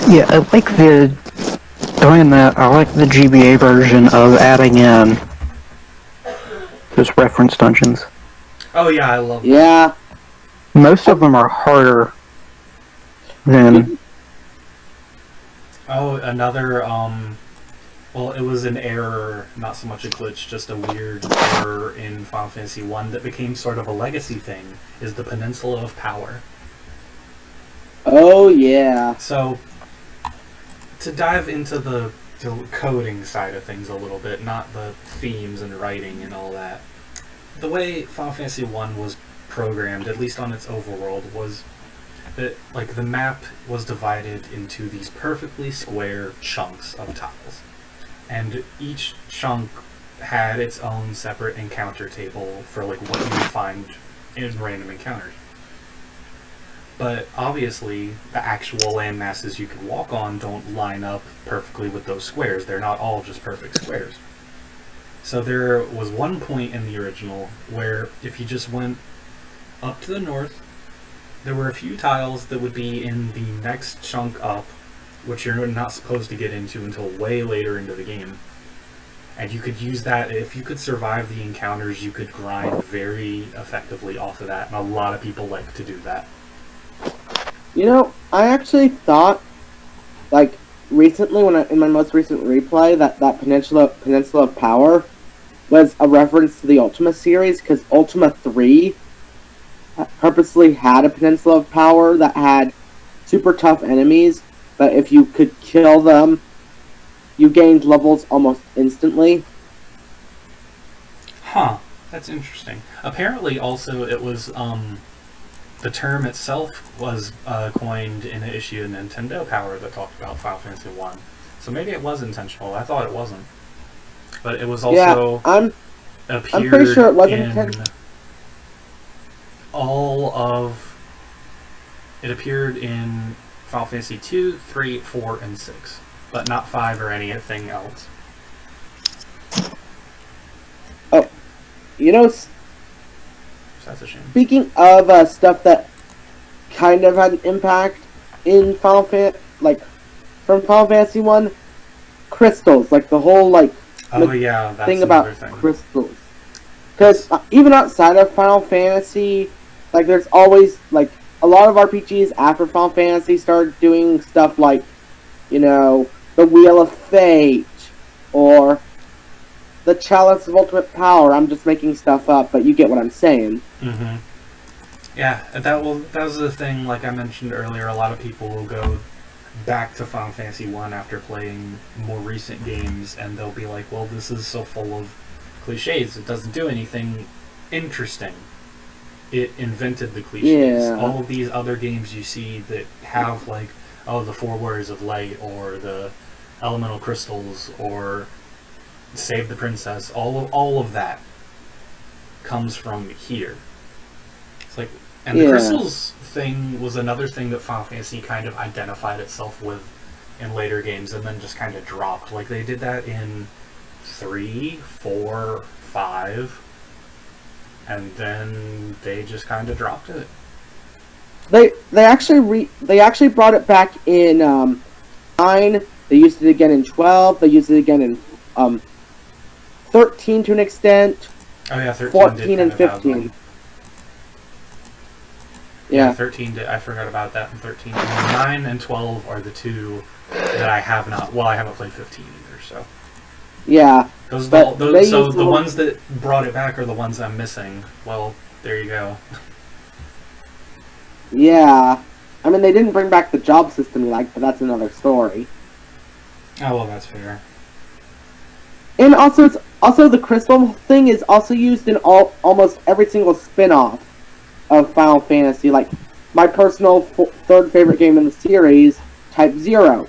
Yeah, I like doing that. I like the GBA version of adding in those reference dungeons. Oh yeah, I love that. Yeah. Most of them are harder than. Oh, another, well, it was an error, not so much a glitch, just a weird error in Final Fantasy 1 that became sort of a legacy thing, is the Peninsula of Power. Oh yeah. So, to dive into the coding side of things a little bit, not the themes and writing and all that, the way Final Fantasy 1 was programmed, at least on its overworld, was that like the map was divided into these perfectly square chunks of tiles, and each chunk had its own separate encounter table for like what you would find in random encounters. But obviously, the actual land masses you could walk on don't line up perfectly with those squares. They're not all just perfect squares. So there was one point in the original where if you just went up to the north, there were a few tiles that would be in the next chunk up, which you're not supposed to get into until way later into the game. And you could use that, if you could survive the encounters, you could grind very effectively off of that, and a lot of people like to do that. You know, I actually thought, like, recently, in my most recent replay, that Peninsula of Power was a reference to the Ultima series, because Ultima 3 purposely had a Peninsula of Power that had super tough enemies, but if you could kill them, you gained levels almost instantly. Huh, that's interesting. Apparently, also, it was, the term itself was coined in an issue of Nintendo Power that talked about Final Fantasy 1. So maybe it was intentional. I thought it wasn't. But it was also... Yeah, I'm pretty sure it wasn't intentional. It appeared in Final Fantasy 2, 3, 4, and 6. But not 5 or anything else. Oh, you know... So that's a shame. Speaking of stuff that kind of had an impact in from Final Fantasy 1, crystals, like the whole That's thing about thing. Crystals. Because even outside of Final Fantasy, like there's always like a lot of RPGs after Final Fantasy started doing stuff like, you know, the Wheel of Fate or the Chalice of Ultimate Power. I'm just making stuff up, but you get what I'm saying. Mm-hmm. Yeah, that was the thing, like I mentioned earlier, a lot of people will go back to Final Fantasy 1 after playing more recent games, and they'll be like, well, this is so full of cliches, it doesn't do anything interesting. It invented the cliches. Yeah. All of these other games you see that have, like, the Four Warriors of Light, or the Elemental Crystals, or Save the Princess, all of that comes from here. It's like, and the crystals thing was another thing that Final Fantasy kind of identified itself with in later games, and then just kind of dropped. Like they did that in 3, 4, 5, and then they just kind of dropped it. They actually brought it back in 9. They used it again in 12. They used it again in 13 to an extent. Oh yeah, 13 14 and 15. Yeah, 13 did. I forgot about that in 13. And 9 and 12 are the two that I have not. Well, I haven't played 15 either. So yeah, the ones that brought it back are the ones I'm missing. Well, there you go. Yeah, I mean they didn't bring back the job system you like, but that's another story. Oh well, that's fair. And also, the crystal thing is also used in almost every single spin-off of Final Fantasy. Like my personal third favorite game in the series, Type 0.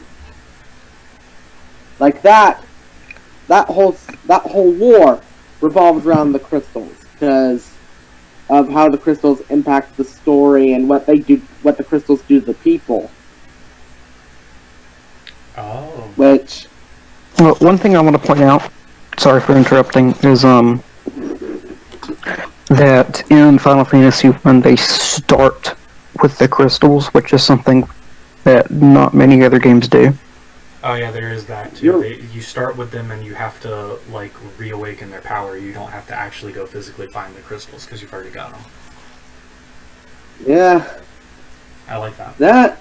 Like that whole war revolves around the crystals because of how the crystals impact the story and what the crystals do to the people. Oh. Which... Well, one thing I want to point out, sorry for interrupting, is that in Final Fantasy when they start with the crystals, which is something that not many other games do. Oh yeah, there is that too. You start with them and you have to like reawaken their power. You don't have to actually go physically find the crystals because you've already got them. Yeah. I like that.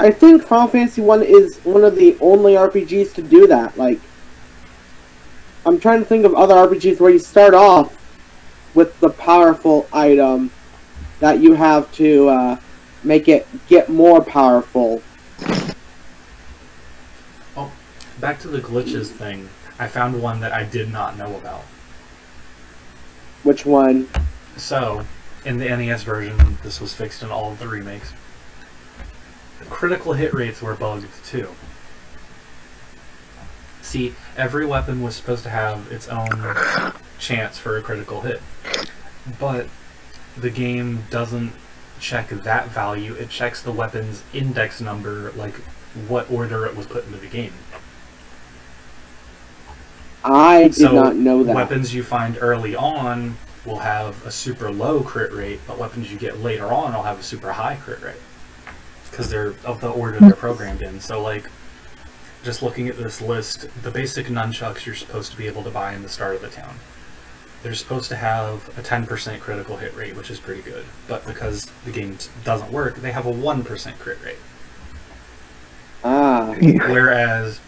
I think Final Fantasy 1 is one of the only RPGs to do that. Like, I'm trying to think of other RPGs where you start off with the powerful item that you have to make it get more powerful. Oh, back to the glitches thing. I found one that I did not know about. Which one? So, in the NES version, this was fixed in all of the remakes. Critical hit rates were bugged too. See, every weapon was supposed to have its own chance for a critical hit. But the game doesn't check that value, it checks the weapon's index number, like what order it was put into the game. I did not know that. Weapons you find early on will have a super low crit rate, but weapons you get later on will have a super high crit rate. Because they're of the order they're programmed in. So, like, just looking at this list, the basic nunchucks you're supposed to be able to buy in the start of the town. They're supposed to have a 10% critical hit rate, which is pretty good. But because the game doesn't work, they have a 1% crit rate. Ah. Whereas,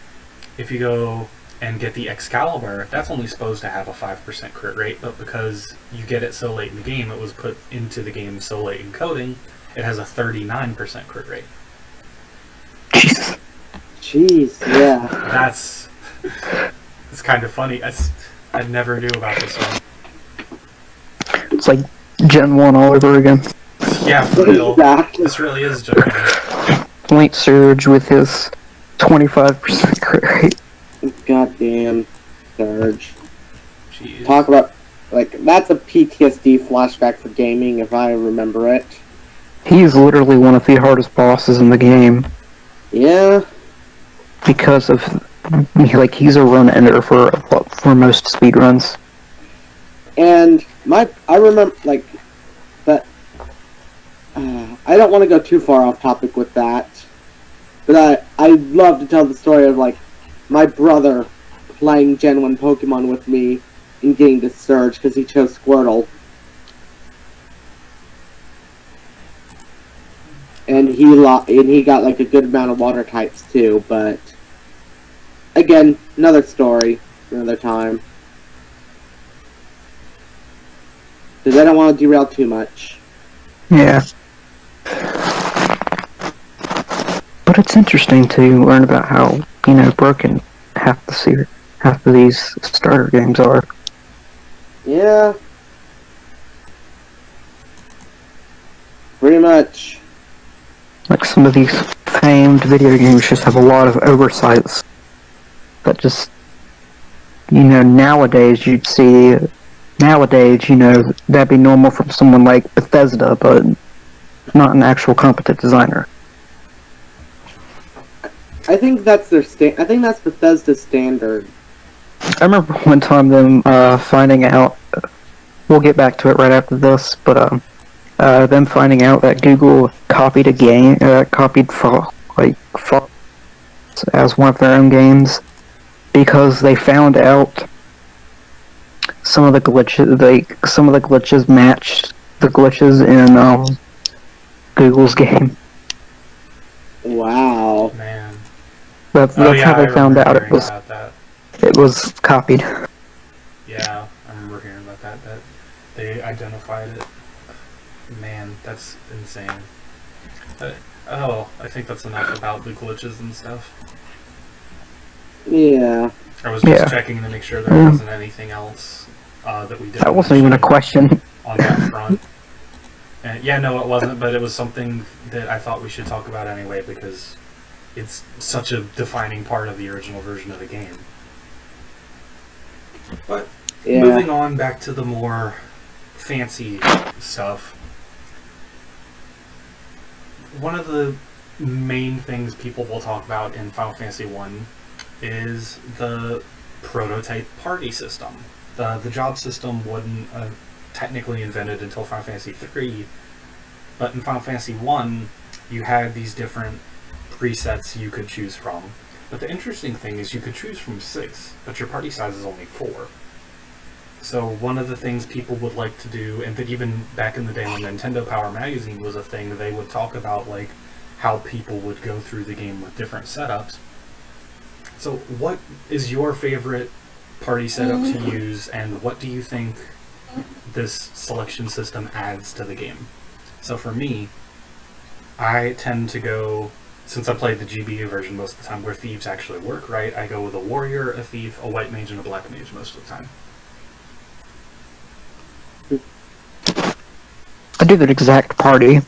if you go and get the Excalibur, that's only supposed to have a 5% crit rate, but because you get it so late in the game, it was put into the game so late in coding, it has a 39% crit rate. Jesus. Jeez, yeah. That's it's kind of funny. I never knew about this one. It's like Gen 1 all over again. Yeah, for real. Exactly. This really is Gen 1. Link Surge with his 25% crit rate. Goddamn Surge. Jeez. Talk about, like, that's a PTSD flashback for gaming, if I remember it. He's literally one of the hardest bosses in the game. Yeah. Because of, like, he's a run ender for most speedruns. And I remember, like, that, I don't want to go too far off topic with that, but I love to tell the story of, like, my brother playing Gen 1 Pokemon with me and getting to Surge because he chose Squirtle. And he got like a good amount of water types too, but again, another story, another time. Because I don't want to derail too much. Yeah. But it's interesting to learn about how, broken half of these starter games are. Yeah. Pretty much. Like, some of these famed video games just have a lot of oversights that just, nowadays that'd be normal from someone like Bethesda, but not an actual competent designer. I think that's I think that's Bethesda's standard. I remember one time them finding out, we'll get back to it right after this, but them finding out that Google copied a game, copied Fallout as one of their own games, because they found out some of the glitches matched the glitches in Google's game. Wow. Man. That's how they found out it was copied. Yeah, I remember hearing about that they identified it. Man, that's insane. I think that's enough about the glitches and stuff. Yeah. I was just checking to make sure there wasn't anything else that we did. That wasn't even a question. On that front. And, yeah, no, it wasn't, but it was something that I thought we should talk about anyway because it's such a defining part of the original version of the game. But moving on back to the more fancy stuff. One of the main things people will talk about in Final Fantasy 1 is the prototype party system. The job system wouldn't technically invented until Final Fantasy 3, but in Final Fantasy 1, you had these different presets you could choose from. But the interesting thing is you could choose from 6, but your party size is only 4. So one of the things people would like to do, and that even back in the day when Nintendo Power Magazine was a thing, they would talk about like how people would go through the game with different setups. So what is your favorite party setup to use, and what do you think this selection system adds to the game? So for me, I tend to go, since I played the GBA version most of the time where thieves actually work right, I go with a warrior, a thief, a white mage, and a black mage most of the time. I do that exact party,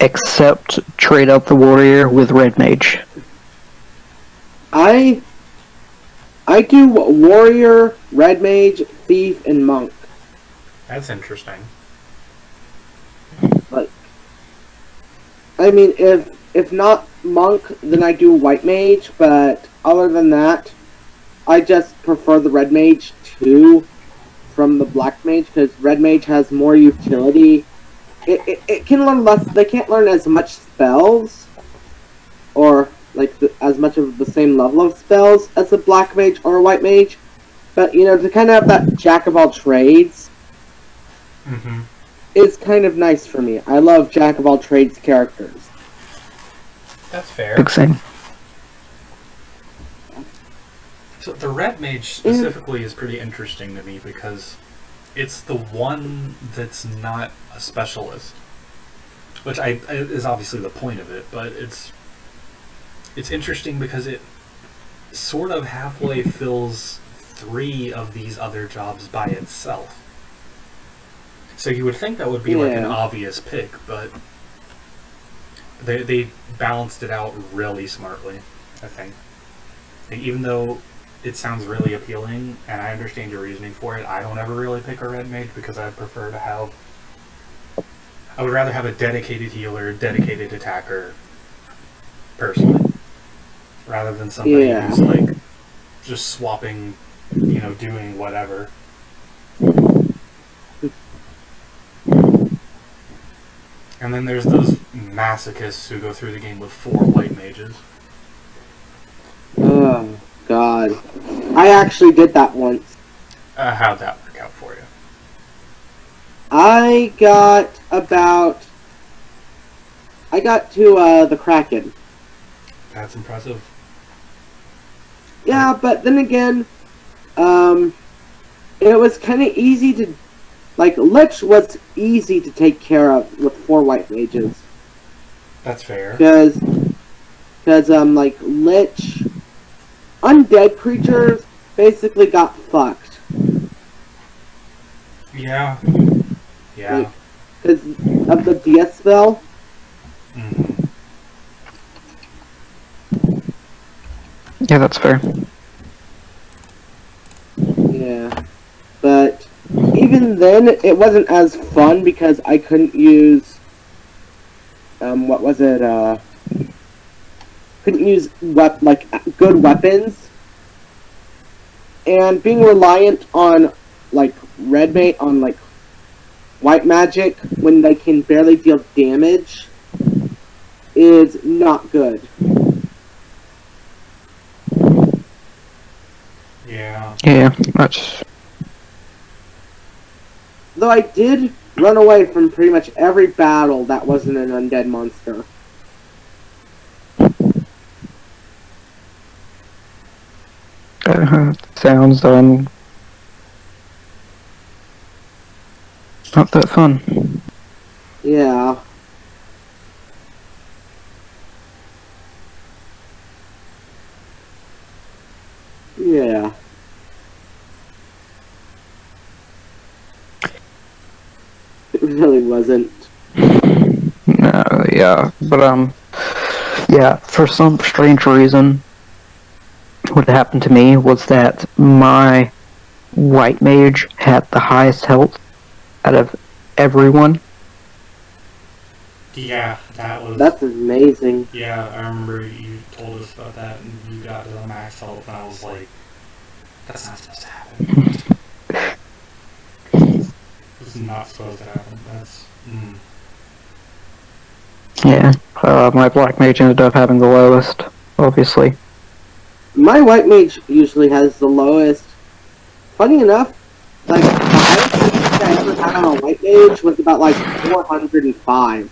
except trade up the warrior with red mage. I do warrior, red mage, thief, and monk. That's interesting. But I mean, if not monk, then I do white mage. But other than that, I just prefer the red mage too from the black mage because red mage has more utility. It can learn less. They can't learn as much spells, or like as much of the same level of spells as a black mage or a white mage. But you know, to kind of have that jack of all trades is kind of nice for me. I love jack of all trades characters. That's fair. Big thing. So the red mage specifically is pretty interesting to me because it's the one that's not a specialist, which is obviously the point of it. But it's interesting because it sort of halfway fills 3 of these other jobs by itself. So you would think that would be like an obvious pick, but they balanced it out really smartly, I think. And even though it sounds really appealing, and I understand your reasoning for it, I don't ever really pick a red mage because I prefer to have... I would rather have a dedicated healer, dedicated attacker, personally, rather than somebody who's like just swapping, you know, doing whatever. And then there's those masochists who go through the game with 4 white mages. Oh, God. I actually did that once. How'd that work out for you? I got to the Kraken. That's impressive. Yeah, but then again, it was kind of easy to... Like, Lich was easy to take care of with 4 white mages. That's fair. Because, like, Lich... Undead creatures basically got fucked. Yeah. Yeah. Because of the DS spell. Mm-hmm. Yeah, that's fair. Yeah. But even then, it wasn't as fun because I couldn't use... what was it? Couldn't use good weapons, and being reliant on like white magic when they can barely deal damage is not good. Yeah. Yeah, that's... Though I did run away from pretty much every battle that wasn't an undead monster. Sounds not that fun. Yeah. Yeah. It really wasn't. No, yeah, but yeah, for some strange reason, what happened to me was that my white mage had the highest health out of everyone. Yeah, That's amazing. Yeah, I remember you told us about that, and you got to the max health, and I was like, that's not supposed to happen. This That's not supposed to happen. That's. Yeah, my black mage ended up having the lowest, obviously. My white mage usually has the lowest. Funny enough, like the highest I ever had on a white mage was about like 405.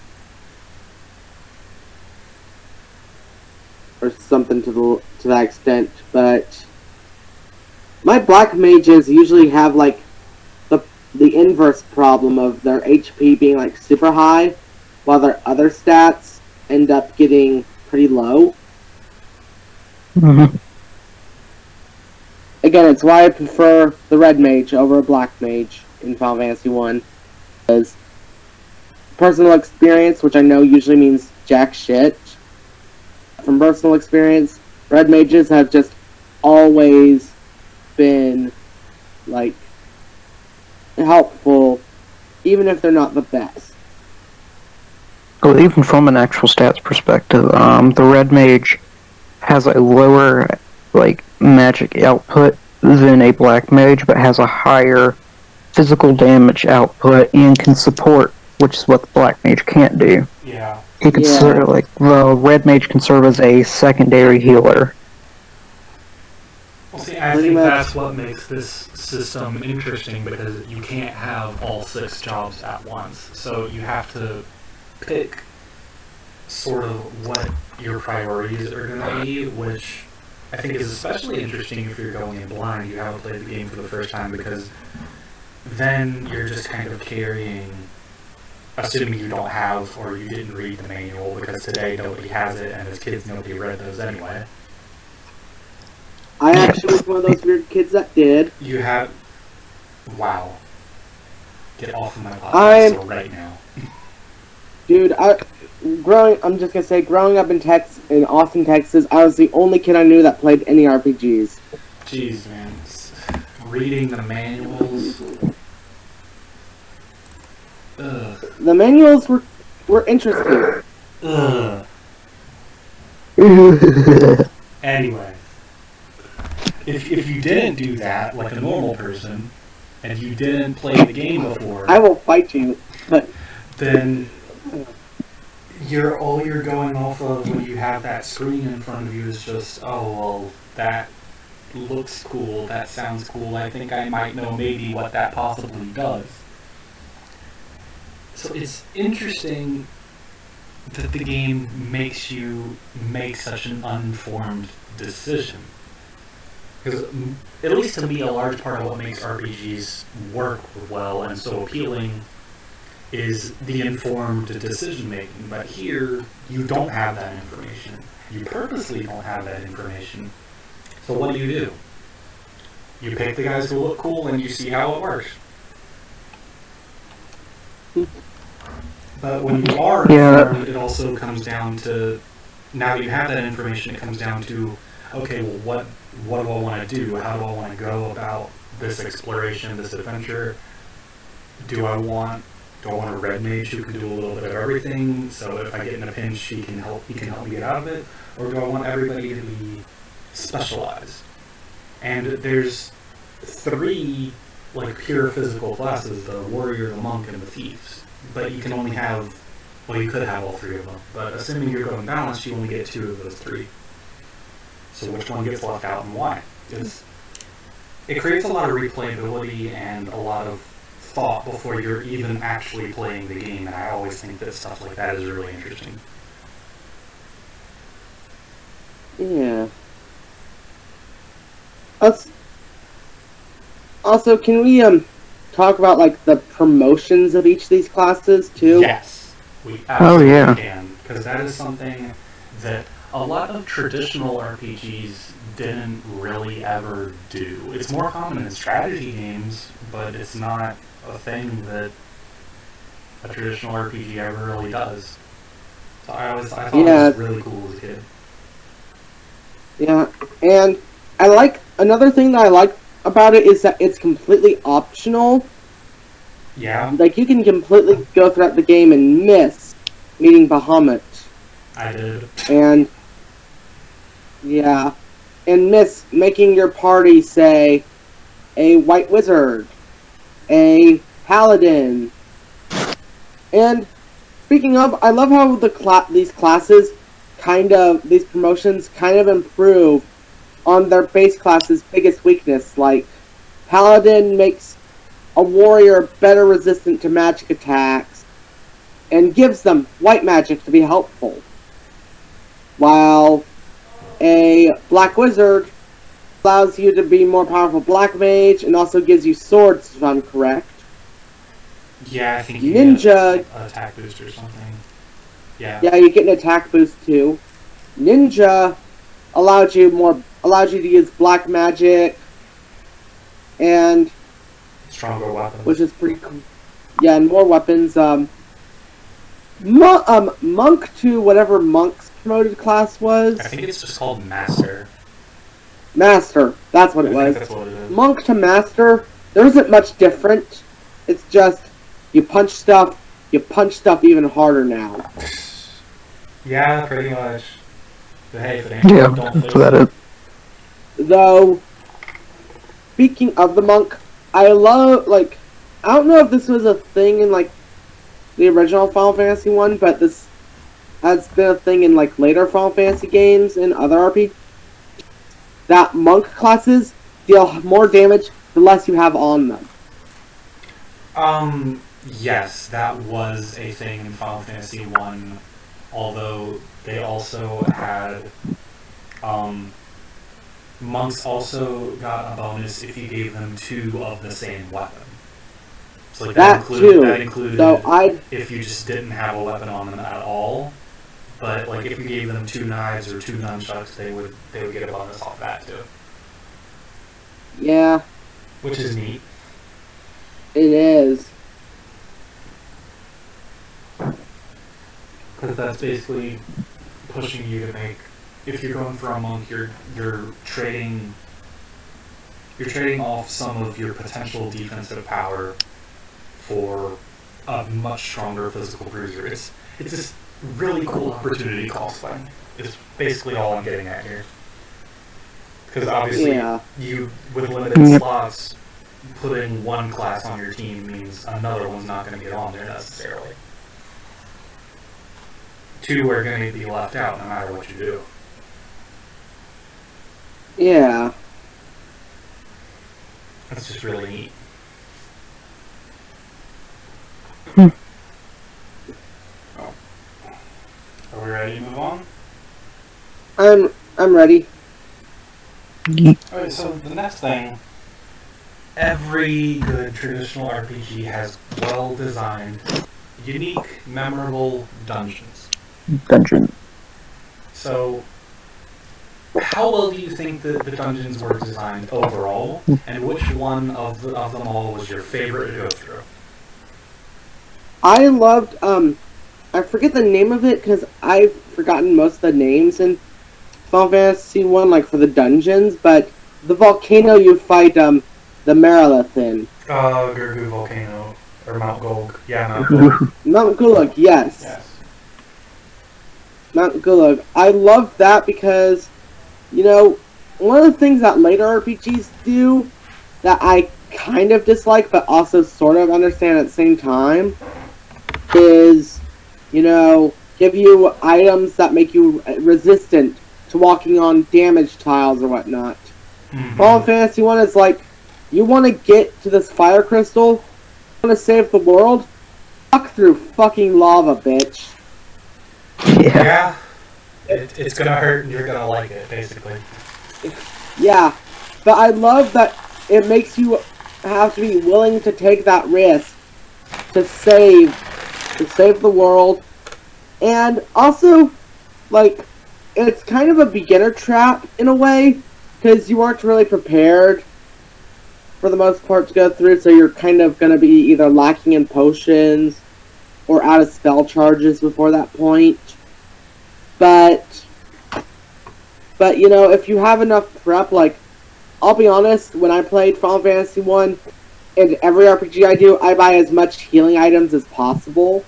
Or something to that extent, but my black mages usually have like the inverse problem of their HP being like super high, while their other stats end up getting pretty low. Mm-hmm. Again, it's why I prefer the red mage over a black mage in Final Fantasy 1. Because personal experience, which I know usually means jack shit, from personal experience, red mages have just always been, like, helpful, even if they're not the best. Well, even from an actual stats perspective, the red mage has a lower, like, magic output than a black mage, but has a higher physical damage output and can support, which is what the black mage can't do. Yeah. He could serve, like, the red mage can serve as a secondary healer. Well, see, I think that's what makes this system interesting, because you can't have all 6 jobs at once. So you have to pick sort of what your priorities are going to be, which I think is especially interesting if you're going in blind, you haven't played the game for the first time, because then you're just kind of carrying, assuming you don't have or you didn't read the manual, because today nobody has it, and as kids nobody read those anyway. I actually was one of those weird kids that did. You have... Wow. Get off of my podcast right now. Dude, I'm just gonna say, growing up in Austin, Texas, I was the only kid I knew that played any RPGs. Jeez, man. Reading the manuals. Ugh. The manuals were interesting. Ugh. Anyway. If you didn't do that, like a normal person, and you didn't play the game before... I will fight you, but... Then... all you're going off of when you have that screen in front of you is just, oh, well, that looks cool, that sounds cool, I think I might know maybe what that possibly does. So it's interesting that the game makes you make such an uninformed decision. Because, at least to me, a large part of what makes RPGs work well and so appealing is the informed decision making. But here, you don't have that information. You purposely don't have that information. So what do? You pick the guys who look cool and you see how it works. But when you are informed, it also comes down to, now you have that information, it comes down to, okay, well, what do I want to do? How do I want to go about this exploration, this adventure? Do I want a red mage who can do a little bit of everything, so if I get in a pinch, he can help me get out of it? Or do I want everybody to be specialized? And there's 3, like, pure physical classes, the warrior, the monk, and the thieves. But you can only have, well, you could have all 3 of them, but assuming you're going balanced, you only get 2 of those 3. So which one gets left out and why? It creates a lot of replayability and a lot of thought before you're even actually playing the game, and I always think that stuff like that is really interesting. Yeah. Also, can we talk about like the promotions of each of these classes too? Yes, we absolutely can, because that is something that a lot of traditional RPGs didn't really ever do. It's more common in strategy games, but it's not a thing that a traditional RPG ever really does. So I thought it was really cool as a kid. Yeah, and another thing that I like about it is that it's completely optional. Yeah. Like, you can completely go throughout the game and miss meeting Bahamut. I did. And miss making your party, say, a white wizard, a Paladin. And speaking of, I love how these classes these promotions kind of improve on their base class's biggest weakness. Like, Paladin makes a warrior better resistant to magic attacks and gives them white magic to be helpful. While a black wizard allows you to be more powerful black mage and also gives you swords, if I'm correct. Yeah, I think you Ninja get an attack boost or something. Yeah. Yeah, you get an attack boost too. Ninja allows you to use black magic and Stronger weapons. which is pretty cool. Yeah, and more weapons. Monk to whatever Monk's promoted class was. I think it's just called Master. Master, that's what I it think was. that's what it is. Monk to Master, there isn't much different. It's just you punch stuff even harder now. Yeah, pretty much. But hey, if it ain't Yeah, broke, don't that's fix it. about it. Though, speaking of the monk, I don't know if this was a thing in, the original Final Fantasy 1, but this has been a thing in, later Final Fantasy games and other RPGs, that monk classes deal more damage the less you have on them. Yes, that was a thing in Final Fantasy 1, although they also had, monks also got a bonus if you gave them 2 of the same weapon. So That too. that included So if you just didn't have a weapon on them at all. But if you gave them 2 knives or 2 nunchucks, they would get a bonus off that too, yeah, which is neat. it is. Because that's basically pushing you to make. If you're going for a monk, you're trading off some of your potential defensive power for a much stronger physical bruiser. It's this really cool opportunity cost thing. Is basically all I'm getting at here. Because obviously, Yeah. you with limited slots, putting one class on your team means another one's not going to get on there necessarily. 2 are going to be left out no matter what you do. Yeah. That's just really neat. Oh. Are we ready to move on? I'm ready. Alright, so the next thing. Every good traditional RPG has well-designed, unique, memorable dungeons. Dungeon. So, how well do you think the dungeons were designed overall, and which one of them all was your favorite to go through? I loved, I forget the name of it because I've forgotten most of the names in Final Fantasy 1, for the dungeons, but the volcano you fight, the Merilith in. Gurgu Volcano, or Mount Golg. Yeah, Mount Golg. Mount Gulag, yes. Yes. Mount Gulag. I love that because, one of the things that later RPGs do that I kind of dislike but also sort of understand at the same time is, give you items that make you resistant to walking on damaged tiles or whatnot. Mm-hmm. Final Fantasy 1 is you want to get to this fire crystal, you want to save the world, walk through fucking lava, bitch. Yeah. It's gonna hurt and you're gonna like it, basically. Yeah, but I love that it makes you have to be willing to take that risk to save the world, and also, it's kind of a beginner trap in a way, because you aren't really prepared for the most part to go through, so you're kind of going to be either lacking in potions or out of spell charges before that point. But if you have enough prep, I'll be honest, when I played Final Fantasy 1, and every RPG I do, I buy as much healing items as possible.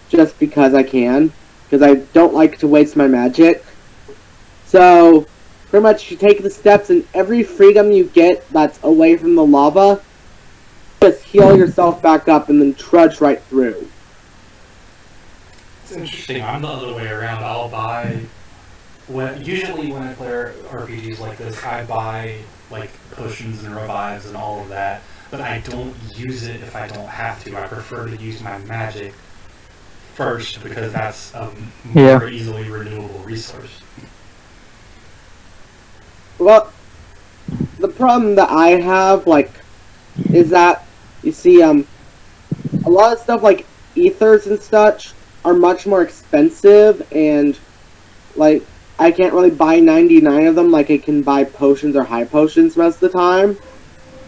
Just because I can. Because I don't like to waste my magic. So, pretty much you take the steps, and every freedom you get that's away from the lava, just heal yourself back up and then trudge right through. It's interesting. I'm the other way around. I'll buy usually when I play RPGs like this, I buy like potions and revives and all of that, but I don't use it if I don't have to. I prefer to use my magic first because that's a more easily renewable resource. Well, the problem that I have, is that, you see, a lot of stuff like ethers and such are much more expensive, and, I can't really buy 99 of them like I can buy potions or high potions most of the time.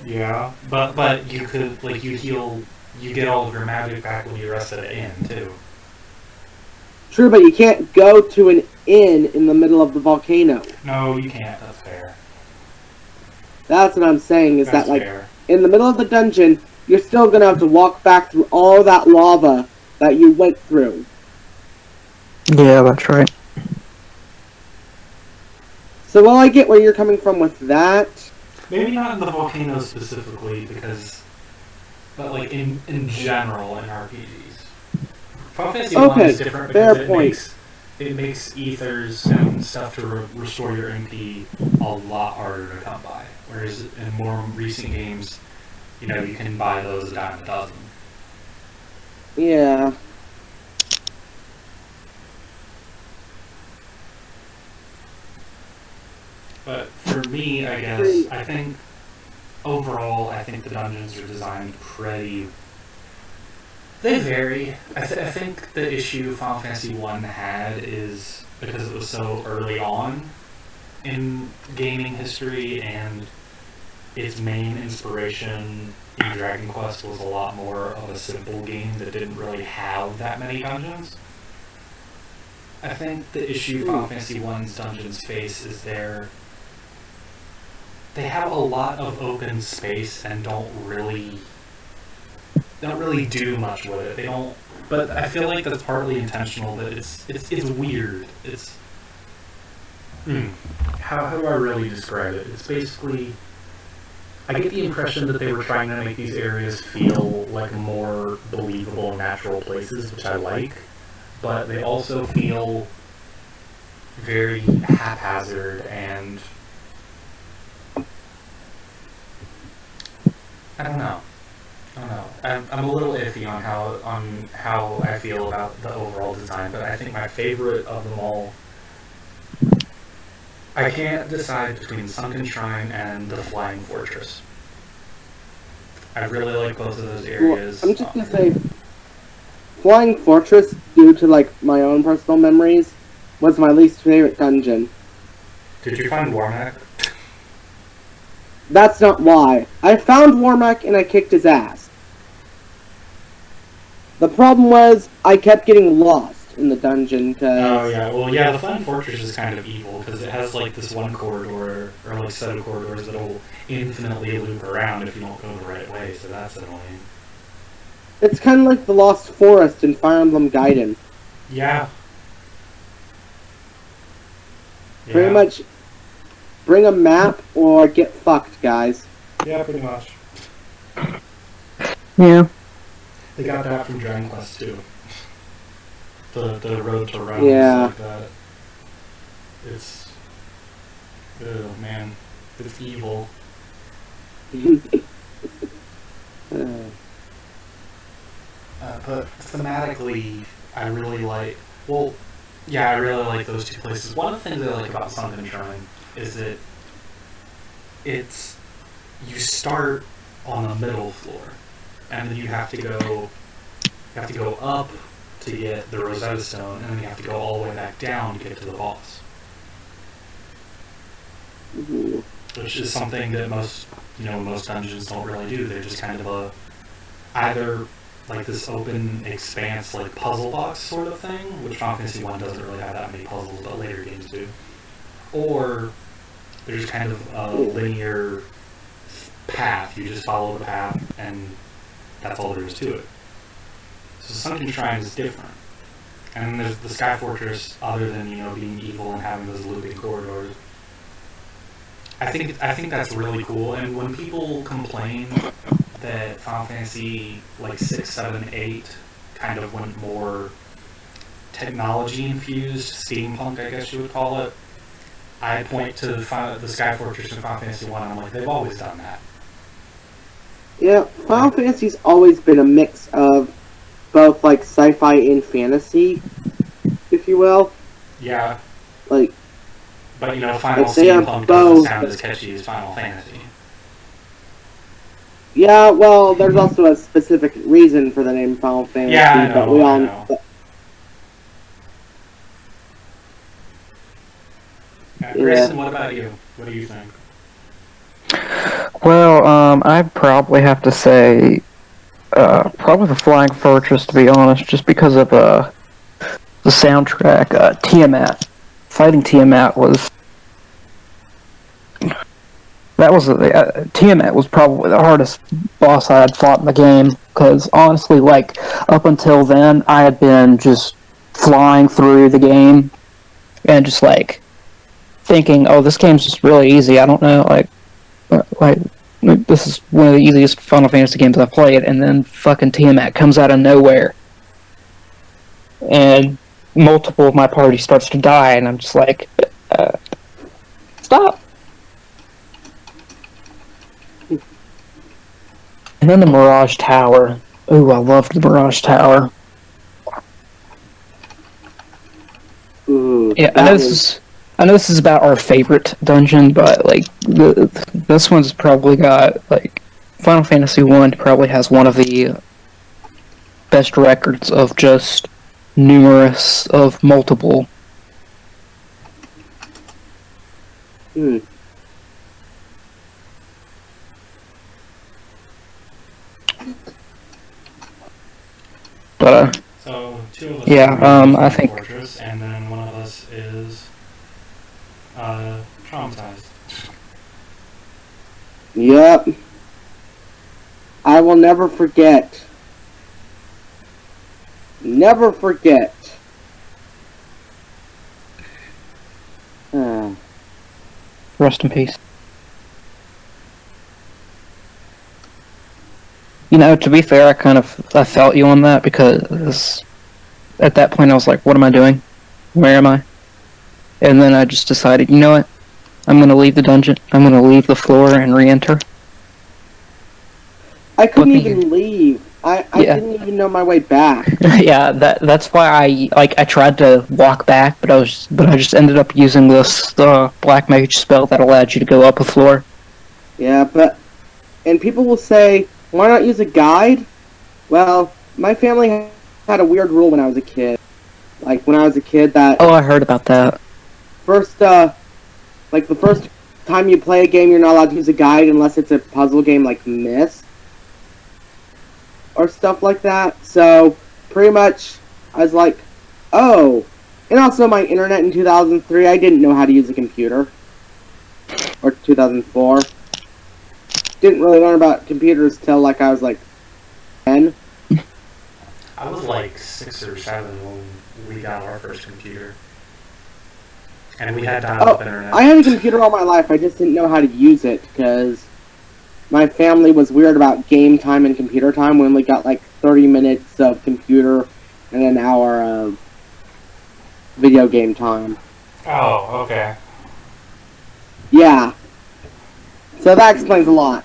Yeah, but you could, you get all of your magic back when you rest at an inn, too. True, but you can't go to an inn in the middle of the volcano. No, you can't. That's fair. That's what I'm saying, is That's that, fair. in the middle of the dungeon, you're still gonna have to walk back through all that lava that you went through. Yeah, that's right. So while I get where you're coming from with that... Maybe not in the volcano specifically, but in general in RPGs. Final Fantasy 1 is different because it makes ethers and stuff to restore your MP a lot harder to come by. Whereas in more recent games, you can buy those a dime a dozen. Yeah. But for me, I guess, overall, I think the dungeons are designed pretty... They vary. I think the issue Final Fantasy 1 had is because it was so early on in gaming history, and its main inspiration in Dragon Quest was a lot more of a simple game that didn't really have that many dungeons. I think the issue Final Fantasy 1's dungeons face is they have a lot of open space and don't really do much with it. They don't, but I feel like that's partly intentional. That it's weird. It's how do I really describe it? It's basically, I get the impression that they were trying to make these areas feel like more believable, natural places, which I like, but they also feel very haphazard and I don't know. I'm a little iffy on how I feel about the overall design, but I think my favorite of them all. I can't decide between Sunken Shrine and the Flying Fortress. I really like both of those areas. Well, I'm just gonna say, Flying Fortress, due to my own personal memories, was my least favorite dungeon. Did you find Warmack? That's not why. I found Warmack and I kicked his ass. The problem was, I kept getting lost in the dungeon, cause... Oh, yeah. Well, yeah, the Flying Fortress is kind of evil, because it has, this one corridor, or, set of corridors that'll infinitely loop around if you don't go the right way, so that's annoying. It's kind of like the Lost Forest in Fire Emblem Gaiden. Yeah. Pretty much, bring a map or get fucked, guys. Yeah, pretty much. Yeah. They got that from Dragon Quest too. The road to realms like that. It's... Oh man. It's evil. But thematically, I really like... Well, yeah, I really like those two places. One of the things I like about Sunken Shrine is that you start on the middle floor, and then you have to go up to get the Rosetta Stone, and then you have to go all the way back down to get to the boss. Which is something that most dungeons don't really do. They're just kind of either this open expanse puzzle box sort of thing, which Final Fantasy 1 doesn't really have that many puzzles, but later games do. Or they're just kind of a linear path. You just follow the path, and that's all there is to it. So Sunken Shrine is different. And then there's the Sky Fortress, other than, being evil and having those looping corridors. I think that's really cool, and when people complain that Final Fantasy like 6, 7, 8 kind of went more technology infused, steampunk, I guess you would call it. I point to the Sky Fortress in Final Fantasy 1, I'm like, they've always done that. Yeah, Final Fantasy's always been a mix of both like sci-fi and fantasy, if you will. Yeah, Like, but you know, Final Like, they are Steampunk doesn't both- sound as catchy as Final Fantasy. yeah, well, there's also a specific reason for the name Final Fantasy, Yeah, I know, but we all I know. Grayson, what about you? What do you think? Well, I'd probably have to say, probably the Flying Fortress, to be honest, just because of the soundtrack. Tiamat, fighting Tiamat was Tiamat was probably the hardest boss I had fought in the game. Because honestly, like up until then, I had been just flying through the game and just like thinking, "Oh, this game's just really easy." I don't know, like this is one of the easiest Final Fantasy games I've played, and then fucking Tiamat comes out of nowhere, and multiple of my party starts to die, and I'm just like, stop. And then the Mirage Tower. Ooh, I loved the Mirage Tower. ooh, Yeah, that I know this is about our favorite dungeon, but like this one's probably got like Final Fantasy 1 probably has one of the best records of just multiple. Hmm. But So, two of us Yeah, agree on I Flying think- Fortress, and then one of us is traumatized. Yep. I will never forget. Never forget. rest in peace. You know, to be fair, I felt you on that because at that point I was like, what am I doing? Where am I? And then I just decided, you know what? I'm gonna leave the dungeon. I'm gonna leave the floor and re-enter. I couldn't Looking- even leave. I Yeah. didn't even know my way back. Yeah, that's why I tried to walk back, but I just ended up using this black mage spell that allowed you to go up a floor. Yeah, and people will say, why not use a guide? Well, my family had a weird rule when I was a kid. Like, when I was a kid, that Oh, I heard about that. the first time you play a game, you're not allowed to use a guide unless it's a puzzle game like Myst. Or stuff like that. So, pretty much, I was like, oh. And also, my internet in 2003, I didn't know how to use a computer. Or 2004. Didn't really learn about computers till, like, I was, like, 10. I was like 6 or 7 when we got our first computer. And we had dial-up internet. I had a computer all my life, I just didn't know how to use it, because my family was weird about game time and computer time. We only got, like, 30 minutes of computer and an hour of video game time. Oh, okay. Yeah. So that explains a lot.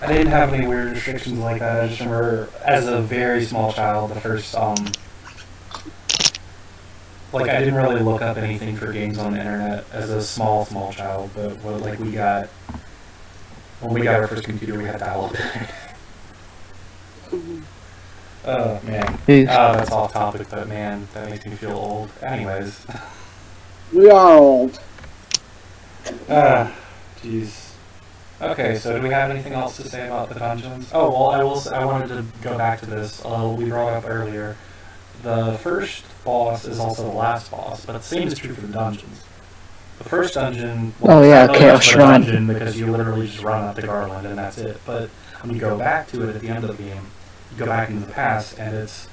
I didn't have any weird restrictions like that. I just remember, as a very small child, the first, like, I didn't really look up anything for games on the internet as a small child, but when we got our first computer, we had dial-up. Oh, man. Jeez. That's off topic, but man, that makes me feel old. Anyways. We are old. Jeez. Okay, so do we have anything else to say about the dungeons? Oh, well, I wanted to go back to this. We brought up earlier. The first boss is also the last boss, but the same is true for the dungeons. The first dungeon, Oh, yeah, it's not really Chaos much of a Shrine. dungeon because you literally just run up the garland and that's it. But when you go back to it at the end of the game, you go back into the past and it's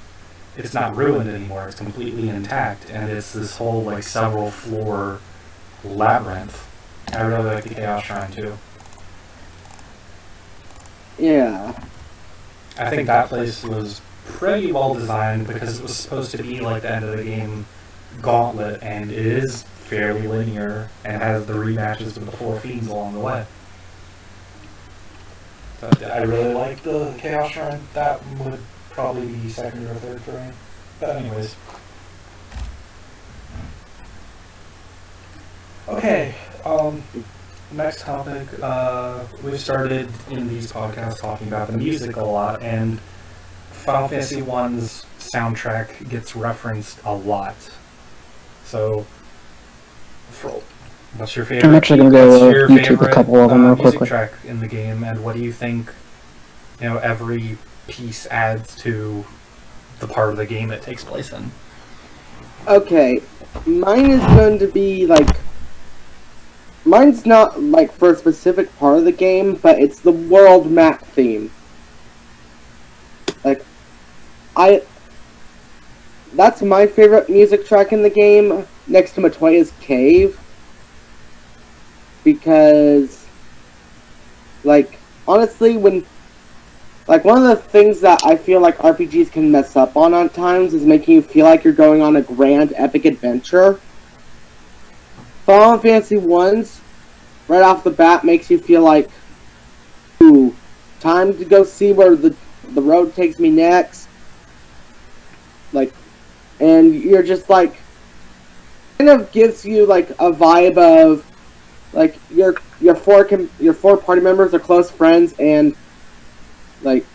not ruined anymore. It's completely intact, and it's this whole like several floor labyrinth. I really like the Chaos Shrine too. Yeah. I think that place was pretty well designed because it was supposed to be like the end of the game gauntlet, and it is fairly linear and has the rematches with the 4 fiends along the way. So I really like the Chaos Shrine. That would probably be second or third for me. But anyways. Okay, next topic. We've started in these podcasts talking about the music a lot, and Final Fantasy I's soundtrack gets referenced a lot. So, what's your favorite? I'm actually going to go what's your YouTube favorite, a couple of them real music quickly. track in the game, and what do you think? Every piece adds to the part of the game it takes place in. Okay, mine is going to be like. Mine's not like for a specific part of the game, but it's the world map theme. Like, that's my favorite music track in the game, next to Matoya's Cave. Because, like, honestly, one of the things that I feel like RPGs can mess up on at times is making you feel like you're going on a grand epic adventure. Final Fantasy 1's, right off the bat, makes you feel like, ooh, time to go see where the road takes me next. Like, and you're just like, kind of gives you like a vibe of, like, your 4 party members are close friends, and like,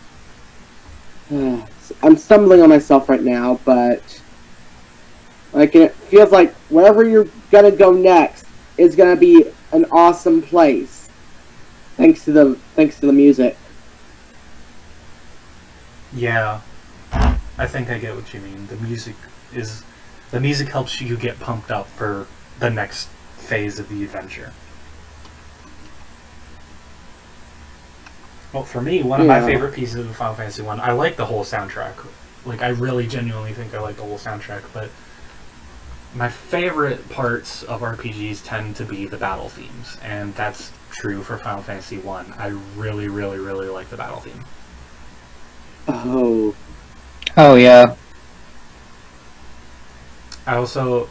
I'm stumbling on myself right now, but like, it feels like wherever you're gonna go next is gonna be an awesome place, thanks to the music. Yeah, I think I get what you mean. The music helps you get pumped up for the next phase of the adventure. Well, for me, one of my favorite pieces of Final Fantasy 1, I like the whole soundtrack. Like, I really genuinely think I like the whole soundtrack, but my favorite parts of RPGs tend to be the battle themes, and that's true for Final Fantasy 1. I really, really, really like the battle theme. Oh. Oh, yeah. I also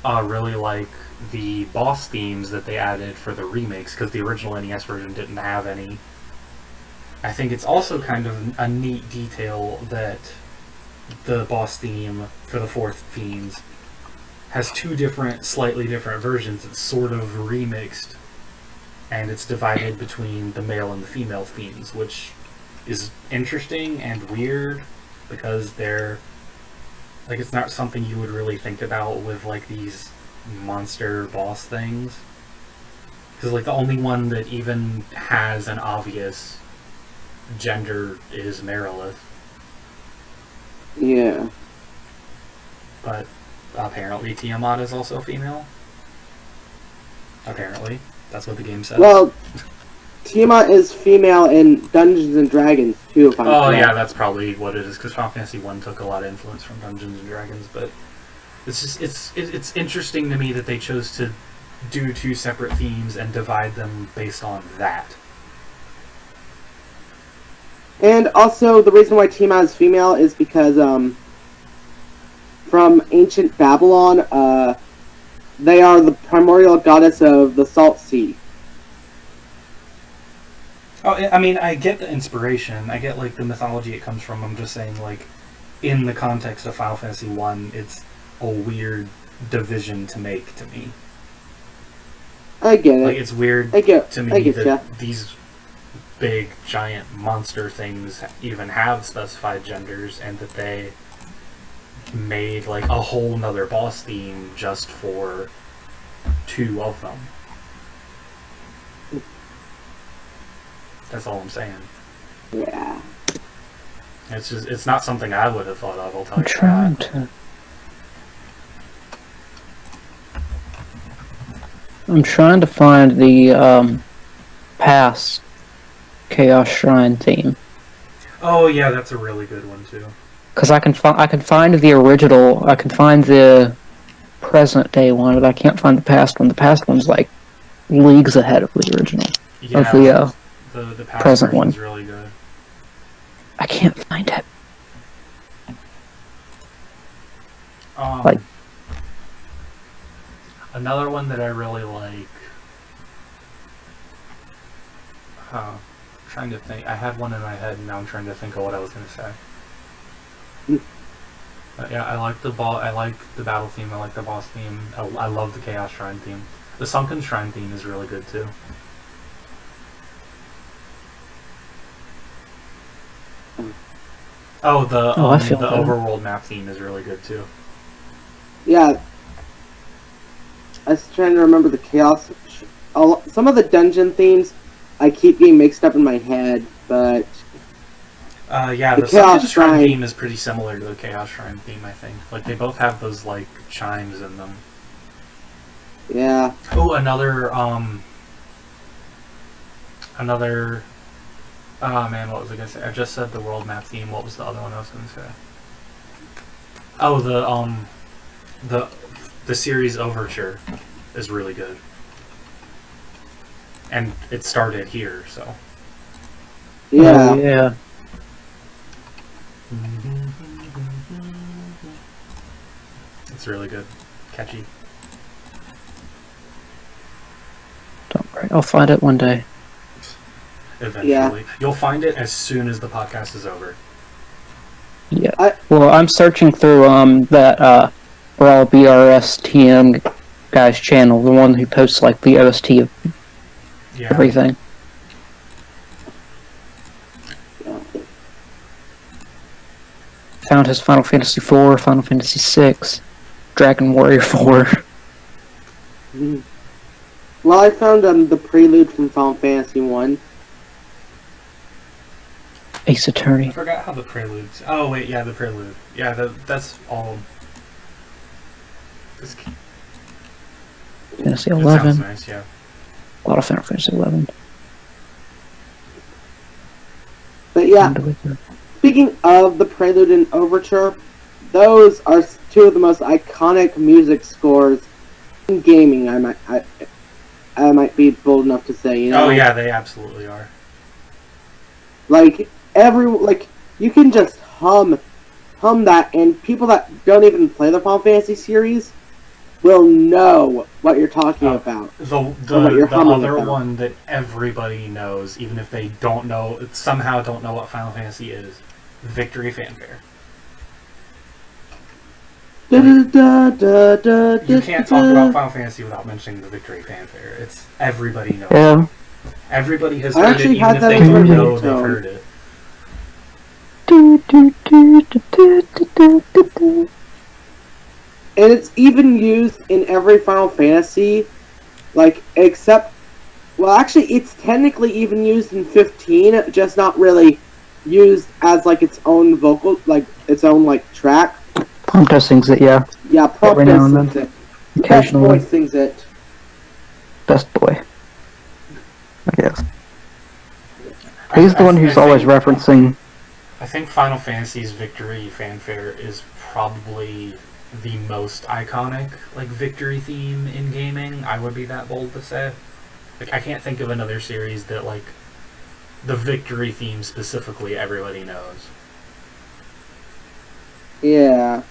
really like the boss themes that they added for the remakes, because the original NES version didn't have any. I think it's also kind of a neat detail that the boss theme for the 4 Fiends has 2 slightly different versions. It's sort of remixed, and it's divided between the male and the female themes, which is interesting and weird, because they're, like, it's not something you would really think about with, like, these monster boss things. Because, like, the only one that even has an obvious gender is Merilith. Yeah. But apparently Tiamat is also female. Apparently. That's what the game says. Well, Tiamat is female in Dungeons and Dragons too, if I'm correct. Yeah, that's probably what it is, because Final Fantasy 1 took a lot of influence from Dungeons and Dragons, but it's just, it's interesting to me that they chose to do 2 separate themes and divide them based on that. And also, the reason why Tiamat is female is because, from ancient Babylon, they are the primordial goddess of the Salt Sea. Oh, I mean, I get the inspiration. I get, like, the mythology it comes from. I'm just saying, like, in the context of Final Fantasy 1, it's a weird division to make to me. I get it. Like, it's weird to me that these big, giant monster things even have specified genders, and that they made, like, a whole nother boss theme just for 2 of them. That's all I'm saying. Yeah. It's just, it's not something I would have thought of, I'll tell you. I'm trying to... I'm trying to find the past Chaos Shrine theme. Oh yeah, that's a really good one too. Because I can find the original. I can find the present day one, but I can't find the past one. The past one's like leagues ahead of the original. Yeah, of the The past Present version's one. really good. I can't find it. Like- Another one that I really like. Trying to think. I had one in my head, and now I'm trying to think of what I was going to say. But yeah, I like the I like the battle theme. I like the boss theme. I love the Chaos Shrine theme. The Sunken Shrine theme is really good too. Oh, I feel the that. overworld map theme is really good too. Yeah. I was trying to remember the chaos. Some of the dungeon themes I keep getting mixed up in my head, but Yeah, The the Sunken Chaos Shrine Shrine. theme is pretty similar to the Chaos Shrine theme, I think. Like, they both have those, like, chimes in them. yeah. Oh, another, oh man, what was I gonna say? I just said the world map theme. What was the other one I was gonna say? Oh, the series Overture is really good. And it started here, so. Yeah. Oh, yeah. It's really good. Catchy. Don't worry, I'll find it one day. Eventually. You'll find it as soon as the podcast is over. Yeah. I- Well, I'm searching through that Brawl BRS TM guy's channel, the one who posts like the OST of Yeah. everything. Found his Final Fantasy IV, Final Fantasy VI, Dragon Warrior 4. Mhm. Well, I found the prelude from Final Fantasy 1. Ace I Attorney. forgot how the preludes. Oh wait, yeah, the prelude. Yeah, that's all. This, Fantasy it 11. sounds nice, yeah. A lot of Final Fantasy 11. But yeah, speaking of the prelude and overture, those are two of the most iconic music scores in gaming. I might be bold enough to say, you know. Oh yeah, they absolutely are. Like you can just hum that, and people that don't even play the Final Fantasy series will know what you're talking about. The what you're humming other about. one that everybody knows, even if they somehow don't know what Final Fantasy is, Victory Fanfare. You can't talk about Final Fantasy without mentioning the Victory Fanfare. It's everybody knows. Yeah. Everybody has I heard it, actually even had if that they as don't my know they've ringtone. heard it. And it's even used in every Final Fantasy, except, well, actually, it's technically even used in 15, just not really used as, its own vocal, its own, track. Prompto sings it, yeah. Yeah, Every now Prompto and sings it. Best Occasionally. Boy sings it. Best Boy. I guess. He's the one who's always referencing. I think Final Fantasy's Victory Fanfare is probably the most iconic, victory theme in gaming. I would be that bold to say. I can't think of another series that, the victory theme specifically everybody knows. Yeah.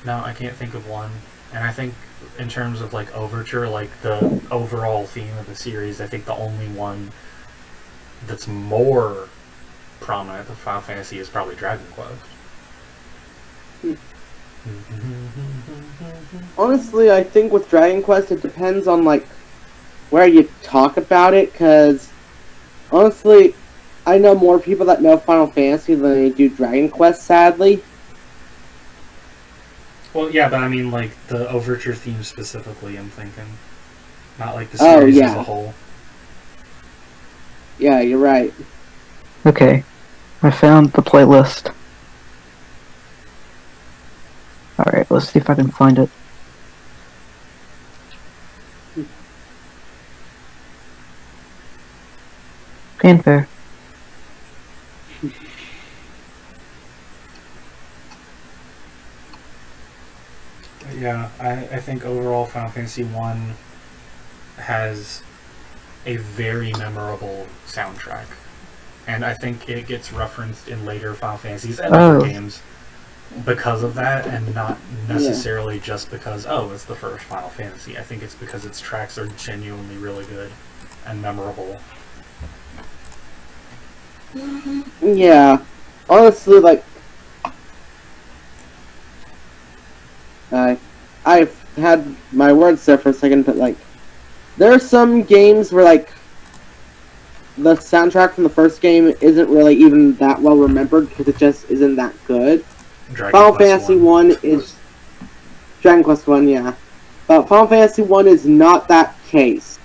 No, I can't think of one. And I think in terms of, Overture, the overall theme of the series, I think the only one that's more prominent than Final Fantasy is probably Dragon Quest. Honestly, I think with Dragon Quest, it depends on, where you talk about it, because, honestly, I know more people that know Final Fantasy than they do Dragon Quest, sadly. Well, yeah, but I mean, the Overture theme specifically, I'm thinking. Not, the Oh, series yeah. as a whole. Yeah, you're right. Okay. I found the playlist. Alright, let's see if I can find it. Fanfare. Yeah, I think overall Final Fantasy 1 has a very memorable soundtrack. And I think it gets referenced in later Final Fantasies and other games because of that, and not necessarily just because, oh, it's the first Final Fantasy. I think it's because its tracks are genuinely really good and memorable. Yeah. Honestly, like, I've had my words there for a second, but like, there are some games where like the soundtrack from the first game isn't really even that well remembered because it just isn't that good. Final Fantasy 1 is Dragon Quest 1, yeah. But Final Fantasy 1 is not that case.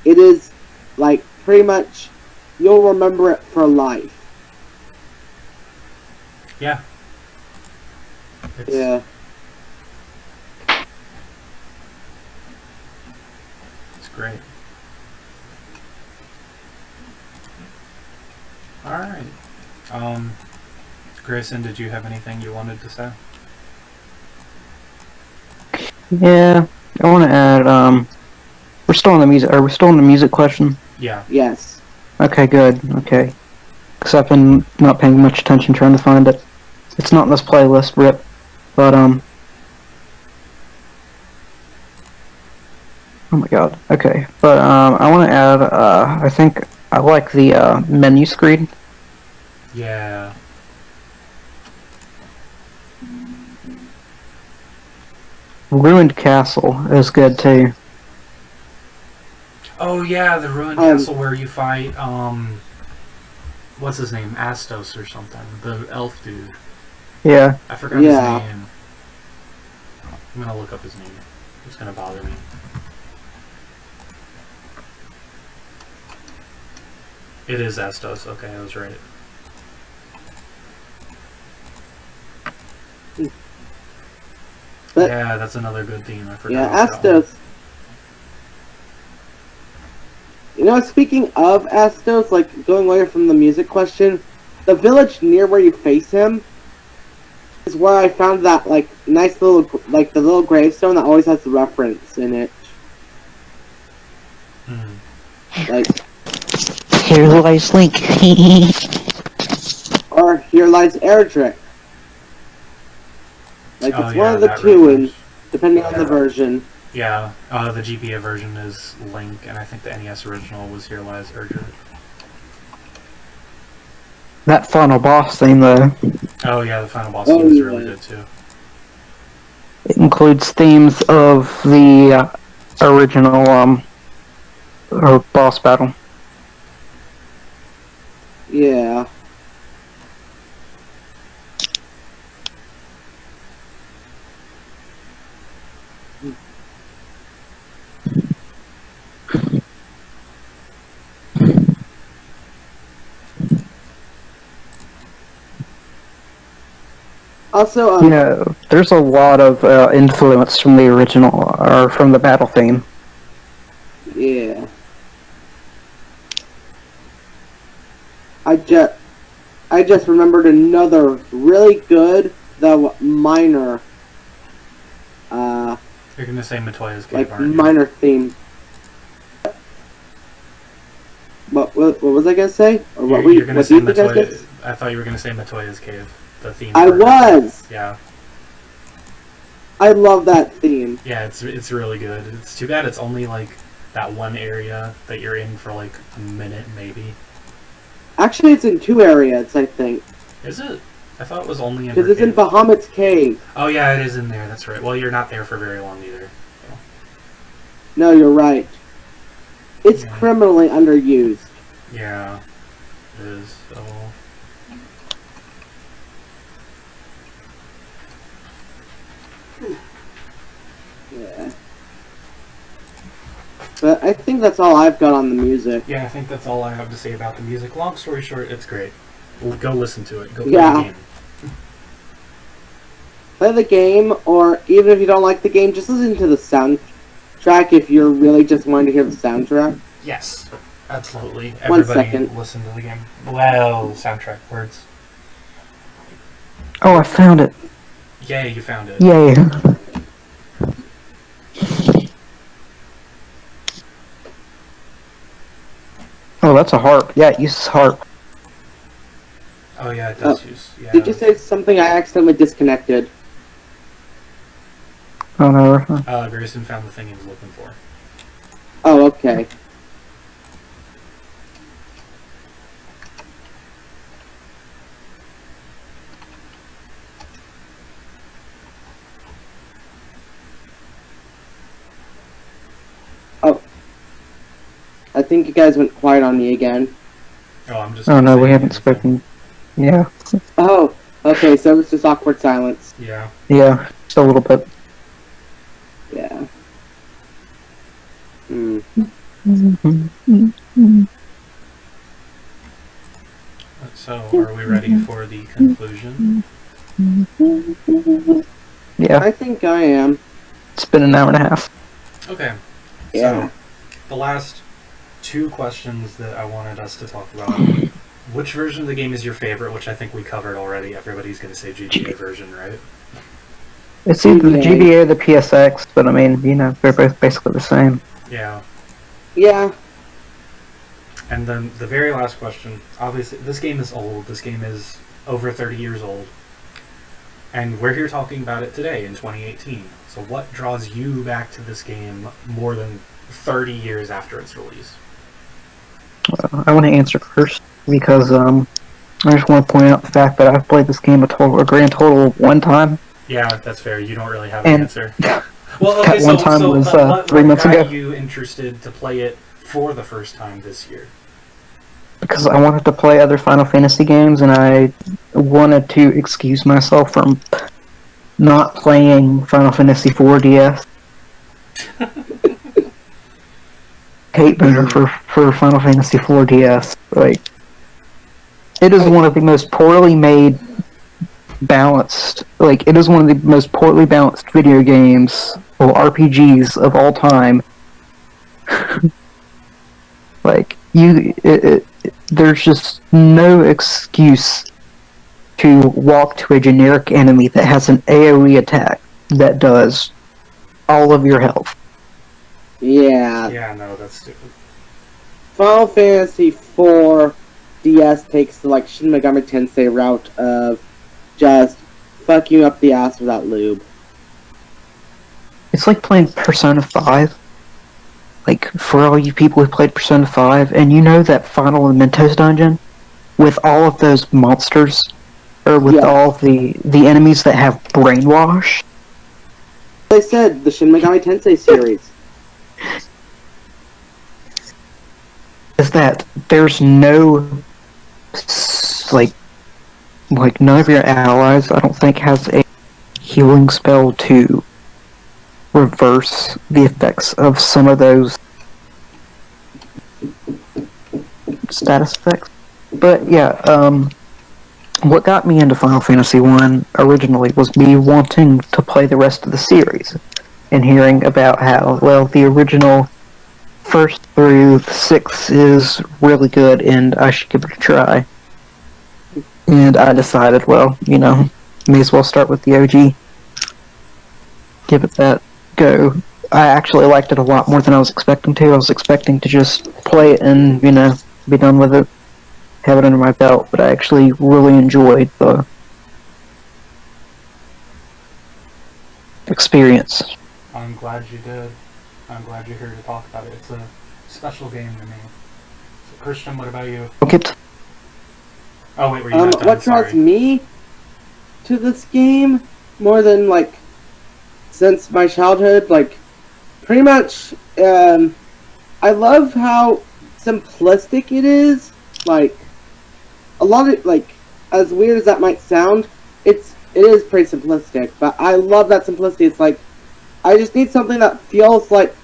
It is like pretty much you'll remember it for life. Yeah. Yeah. It's great. Alright. Grayson, did you have anything you wanted to say? Yeah, I want to add, we're still on the music, are we still on the music question? Yeah. Yes. Okay, good, okay. Because I've been not paying much attention trying to find it. It's not in this playlist, RIP. But, oh my god, okay. But, I want to add, I think I like the, menu screen. Yeah. Ruined Castle is good, too. Oh yeah, the ruined castle where you fight, what's his name? Astos or something. The elf dude. Yeah. I forgot his name. I'm gonna look up his name. It's gonna bother me. It is Astos. Okay, I was right. But, yeah, that's another good theme. I forgot. Yeah, Astos. You know, speaking of Astos, like going away from the music question, the village near where you face him is where I found that like nice little like the little gravestone that always has the reference in it. Like here lies Link. or here lies Erdrick. Like it's one of the two, and depending on the version. Yeah, the GBA version is Link, and I think the NES original was Here Lies Erdrick. That final boss theme, though. Oh yeah, the final boss theme is really good too. It includes themes of the original or boss battle. Yeah. Also, yeah, there's a lot of influence from the original, or from the battle theme. Yeah. I just remembered another really good, though minor, You're gonna say Matoya's Cave, like aren't you? minor theme. What was I gonna say? Or what You're gonna say what do you think I was Matoya. I thought you were gonna say Matoya's Cave. The theme. I was. Yeah. I love that theme. Yeah, it's really good. It's too bad it's only like that one area that you're in for like a minute, maybe. Actually, it's in 2 areas, I think. Is it? I thought it was only in. Because it's in Bahamut's Cave. Oh yeah, it is in there. That's right. Well, you're not there for very long either. So. No, you're right. It's criminally underused. Yeah, it is. So. Yeah. But I think that's all I've got on the music. Yeah, I think that's all I have to say about the music. Long story short, it's great. Go listen to it. Go play the game. Play the game, or even if you don't like the game, just listen to the soundtrack if you're really just wanting to hear the soundtrack. Yes, absolutely. One Everybody second. listen to the game. Well, soundtrack words. Oh, I found it. Yay, you found it. Yay. Oh, that's a harp. Yeah, it uses harp. Oh yeah, it does use. Yeah. Did you say something I accidentally disconnected? Oh no. Grayson found the thing he was looking for. Oh, okay. Oh. I think you guys went quiet on me again. Oh, I'm just. Oh no, we saying haven't anything. spoken. Yeah. Oh, okay, so it's just awkward silence. Yeah. Yeah, just a little bit. Yeah. Hmm. So, are we ready for the conclusion? Yeah, I think I am. it's been an hour and a half. Okay. Yeah. So, the last two questions that I wanted us to talk about. Which version of the game is your favorite? Which I think we covered already. Everybody's going to say GBA version, right? It's either the GBA. GBA or the PSX, but I mean, you know, they're both basically the same. Yeah. Yeah. And then the very last question. Obviously, this game is old. This game is over 30 years old. And we're here talking about it today in 2018. So what draws you back to this game more than 30 years after its release? I want to answer first because I just want to point out the fact that I've played this game a grand total of one time. Yeah, that's fair. You don't really have an And answer. Well, okay, that one time was what 3 months got ago. you interested to play it for the first time this year? Because I wanted to play other Final Fantasy games, and I wanted to excuse myself from not playing Final Fantasy 4 DS. Hate boomer for Final Fantasy 4 DS. Like, it is one of the most poorly made, balanced. Like, it is one of the most poorly balanced video games or RPGs of all time. Like, there's just no excuse to walk to a generic enemy that has an AoE attack that does all of your health. Yeah. Yeah, no, that's stupid. Final Fantasy IV DS takes the like Shin Megami Tensei route of just fucking up the ass without lube. It's like playing Persona 5. Like, for all you people who played Persona 5, and you know that final Mentos dungeon with all of those monsters, or with Yeah. all the enemies that have brainwash. They said the Shin Megami Tensei series. Is that there's no like none of your allies, I don't think, has a healing spell to reverse the effects of some of those status effects. But yeah, what got me into Final Fantasy 1 originally was me wanting to play the rest of the series and hearing about how, well, the original first through 6 is really good and I should give it a try. And I decided, well, you know, may as well start with the OG. Give it that go. I actually liked it a lot more than I was expecting to. I was expecting to just play it and, you know, be done with it, have it under my belt, but I actually really enjoyed the experience. I'm glad you did. I'm glad you're here to talk about it. It's a special game to me. So, Christian, what about you? Okay. Oh, wait, were you not done? What draws Sorry. me to this game more than like since my childhood, like pretty much, I love how simplistic it is. Like a lot of like, as weird as that might sound, it is pretty simplistic. But I love that simplicity. It's like I just need something that feels like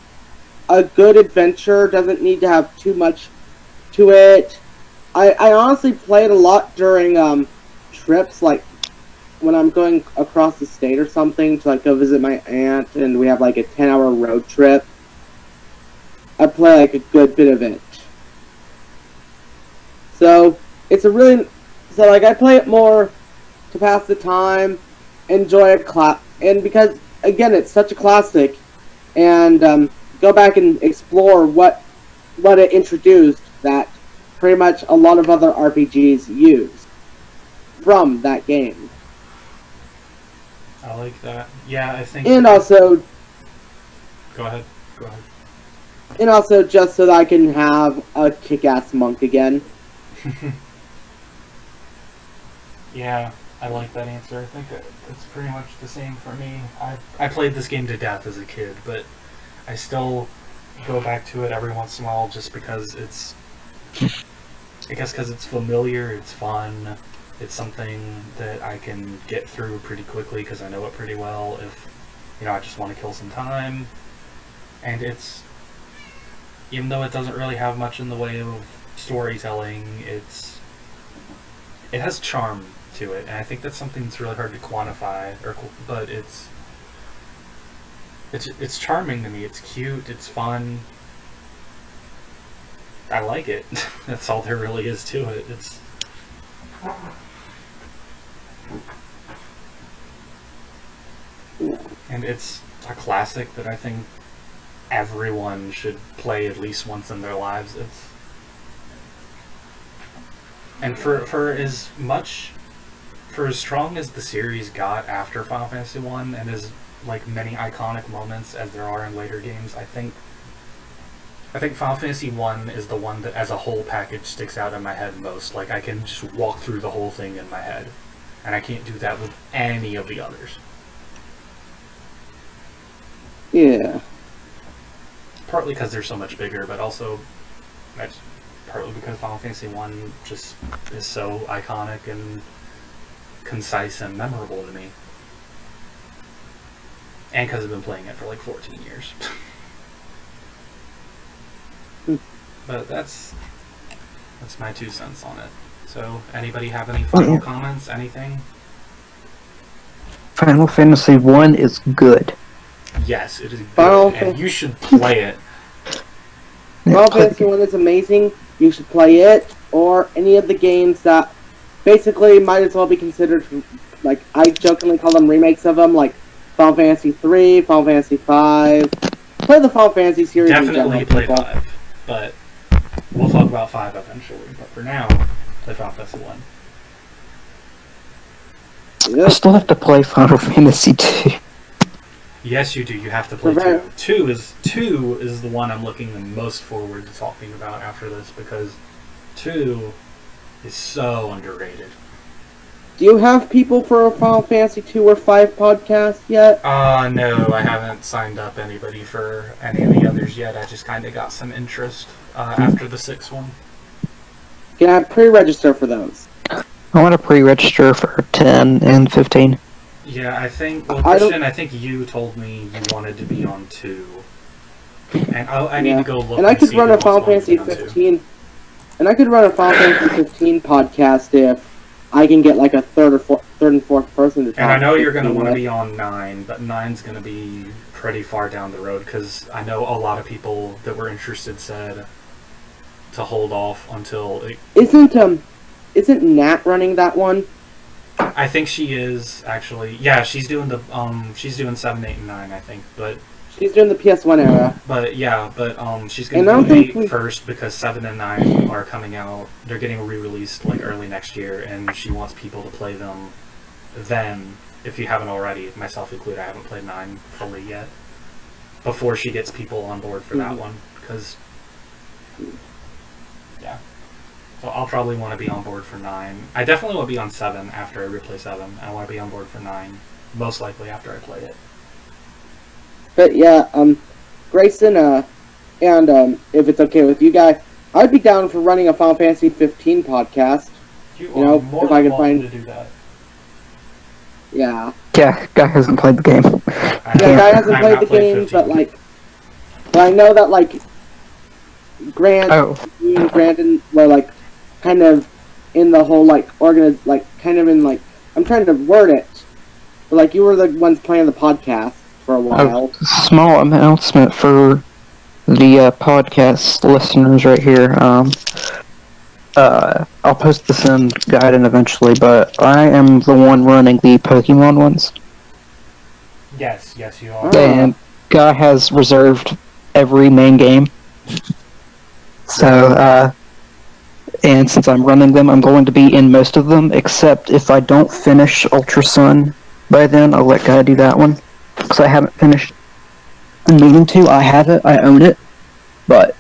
a good adventure. Doesn't need to have too much to it. I honestly play it a lot during trips, like when I'm going across the state or something to like go visit my aunt and we have like a 10-hour road trip. I play like a good bit of it. So it's a really I play it more to pass the time, enjoy a and because again it's such a classic, and go back and explore what it introduced that pretty much a lot of other RPGs use from that game. I like that. Yeah, I think. And also, Go ahead. Go ahead. and also just so that I can have a kick-ass monk again. Yeah, I like that answer. I think it's pretty much the same for me. I played this game to death as a kid, but I still go back to it every once in a while just because it's, I guess because it's familiar, it's fun, it's something that I can get through pretty quickly because I know it pretty well if, I just want to kill some time. And it's, even though it doesn't really have much in the way of storytelling, it has charm to it, and I think that's something that's really hard to quantify, but it's charming to me. It's cute, it's fun. I like it. That's all there really is to it. And it's a classic that I think everyone should play at least once in their lives. And for as strong as the series got after Final Fantasy 1 and as many iconic moments as there are in later games, I think Final Fantasy 1 is the one that as a whole package sticks out in my head most. I can just walk through the whole thing in my head, and I can't do that with any of the others. Yeah. Partly because they're so much bigger, but also that's partly because Final Fantasy 1 just is so iconic and concise and memorable to me. And because I've been playing it for 14 years. But that's my 2 cents on it. So, anybody have any final comments? Anything? Final Fantasy 1 is good. Yes, it is good, and you should play it. Final Fantasy 1 is amazing. You should play it, or any of the games that basically might as well be considered, I jokingly call them remakes of them, like Final Fantasy 3, Final Fantasy 5. Play the Final Fantasy series Definitely in general, play people. 5, but we'll talk about 5 eventually. But for now, play Final Fantasy 1. I still have to play Final Fantasy 2. Yes, you do. You have to play 2. 2 is the one I'm looking the most forward to talking about after this, because 2 is so underrated. Do you have people for a Final Fantasy 2 or 5 podcast yet? No, I haven't signed up anybody for any of the others yet. I just kind of got some interest after the 6th one. Can I pre-register for those? I want to pre-register for 10 and 15. Yeah, I think, Christian, I think you told me you wanted to be on 2. And I need to go look and I could see run who a else Final wanted to be Fantasy on 2. 15. And I could run a Final Fantasy 15 podcast if I can get a third and fourth person to talk. And I know you're going to want to with. be on 9, but 9's going to be pretty far down the road, because I know a lot of people that were interested said to hold off until it... Isn't Nat running that one? I think she is, actually. Yeah, she's doing 7, 8, and 9, I think, but... She's doing the PS1 era. But yeah, she's going to do 8 first, because 7 and 9 are coming out. They're getting re-released early next year, and she wants people to play them then, if you haven't already, myself included. I haven't played 9 fully yet, before she gets people on board for that one, because yeah. So I'll probably want to be on board for 9. I definitely want to be on 7 after I replay 7. I want to be on board for 9, most likely after I play it. But yeah, Grayson, and if it's okay with you guys, I'd be down for running a Final Fantasy 15 podcast. You know, are more if I than could welcome find- to do that. Yeah. Yeah, guy hasn't played the game. Yeah, guy hasn't I've played not the played game, 15. but I know that Grant, me and Brandon were kind of in the whole kind of in I'm trying to word it, but you were the ones playing the podcast for a while. Small announcement for the podcast listeners right here. I'll post this in Gaiden eventually, but I am the one running the Pokemon ones. Yes, you are. And Guy has reserved every main game. So, and since I'm running them, I'm going to be in most of them, except if I don't finish Ultra Sun by then, I'll let Guy do that one. Because I haven't finished. I'm meaning to. I have it. I own it. But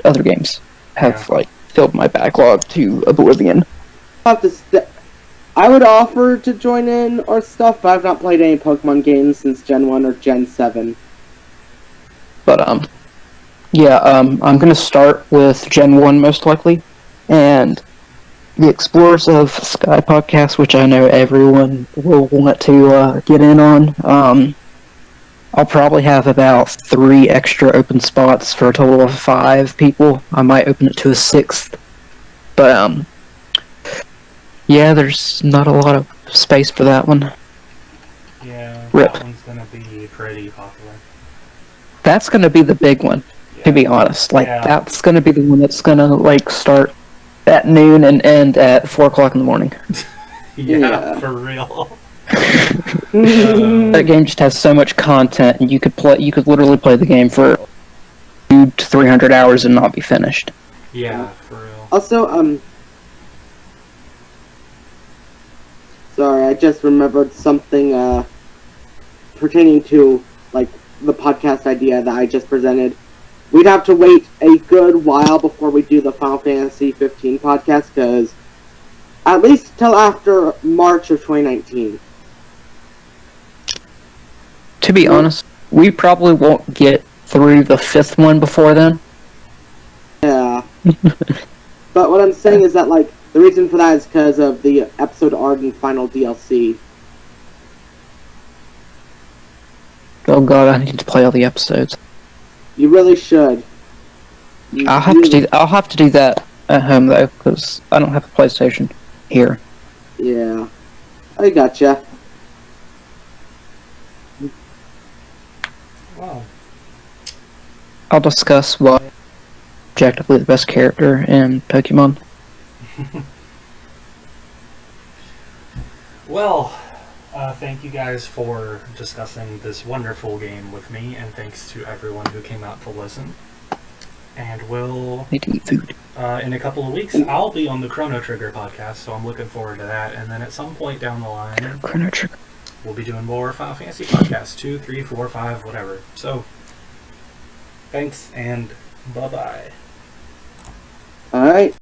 other games have, Yeah. filled my backlog to oblivion. I would offer to join in or stuff, but I've not played any Pokemon games since Gen 1 or Gen 7. But, I'm gonna start with Gen 1 most likely, and the Explorers of Sky podcast, which I know everyone will want to get in on. I'll probably have about 3 extra open spots for a total of 5 people. I might open it to a 6th, but yeah, there's not a lot of space for that one. Yeah, Rip. that one's gonna be pretty popular. That's gonna be the big one, to be honest. Yeah. That's gonna be the one that's gonna start at noon and end at 4 o'clock in the morning. Yeah, for real. That game just has so much content, and you could literally play the game for 200 to 300 hours and not be finished. Yeah, for real. Also, sorry, I just remembered something, pertaining to, the podcast idea that I just presented. We'd have to wait a good while before we do the Final Fantasy 15 podcast, because at least till after March of 2019. To be honest, we probably won't get through the 5th one before then. Yeah. But what I'm saying is that, the reason for that is because of the episode art and final DLC. Oh god, I need to play all the episodes. You really should. You I'll have to do that at home though, because I don't have a PlayStation here. Yeah. I gotcha. Wow. I'll discuss why objectively the best character in Pokemon. Well, thank you guys for discussing this wonderful game with me, and thanks to everyone who came out to listen. And we'll, Need to eat food. in a couple of weeks, I'll be on the Chrono Trigger podcast, so I'm looking forward to that. And then at some point down the line, Chrono Trigger. we'll be doing more Final Fantasy podcasts, 2, 3, 4, 5, whatever. So, thanks, and bye-bye. Alright.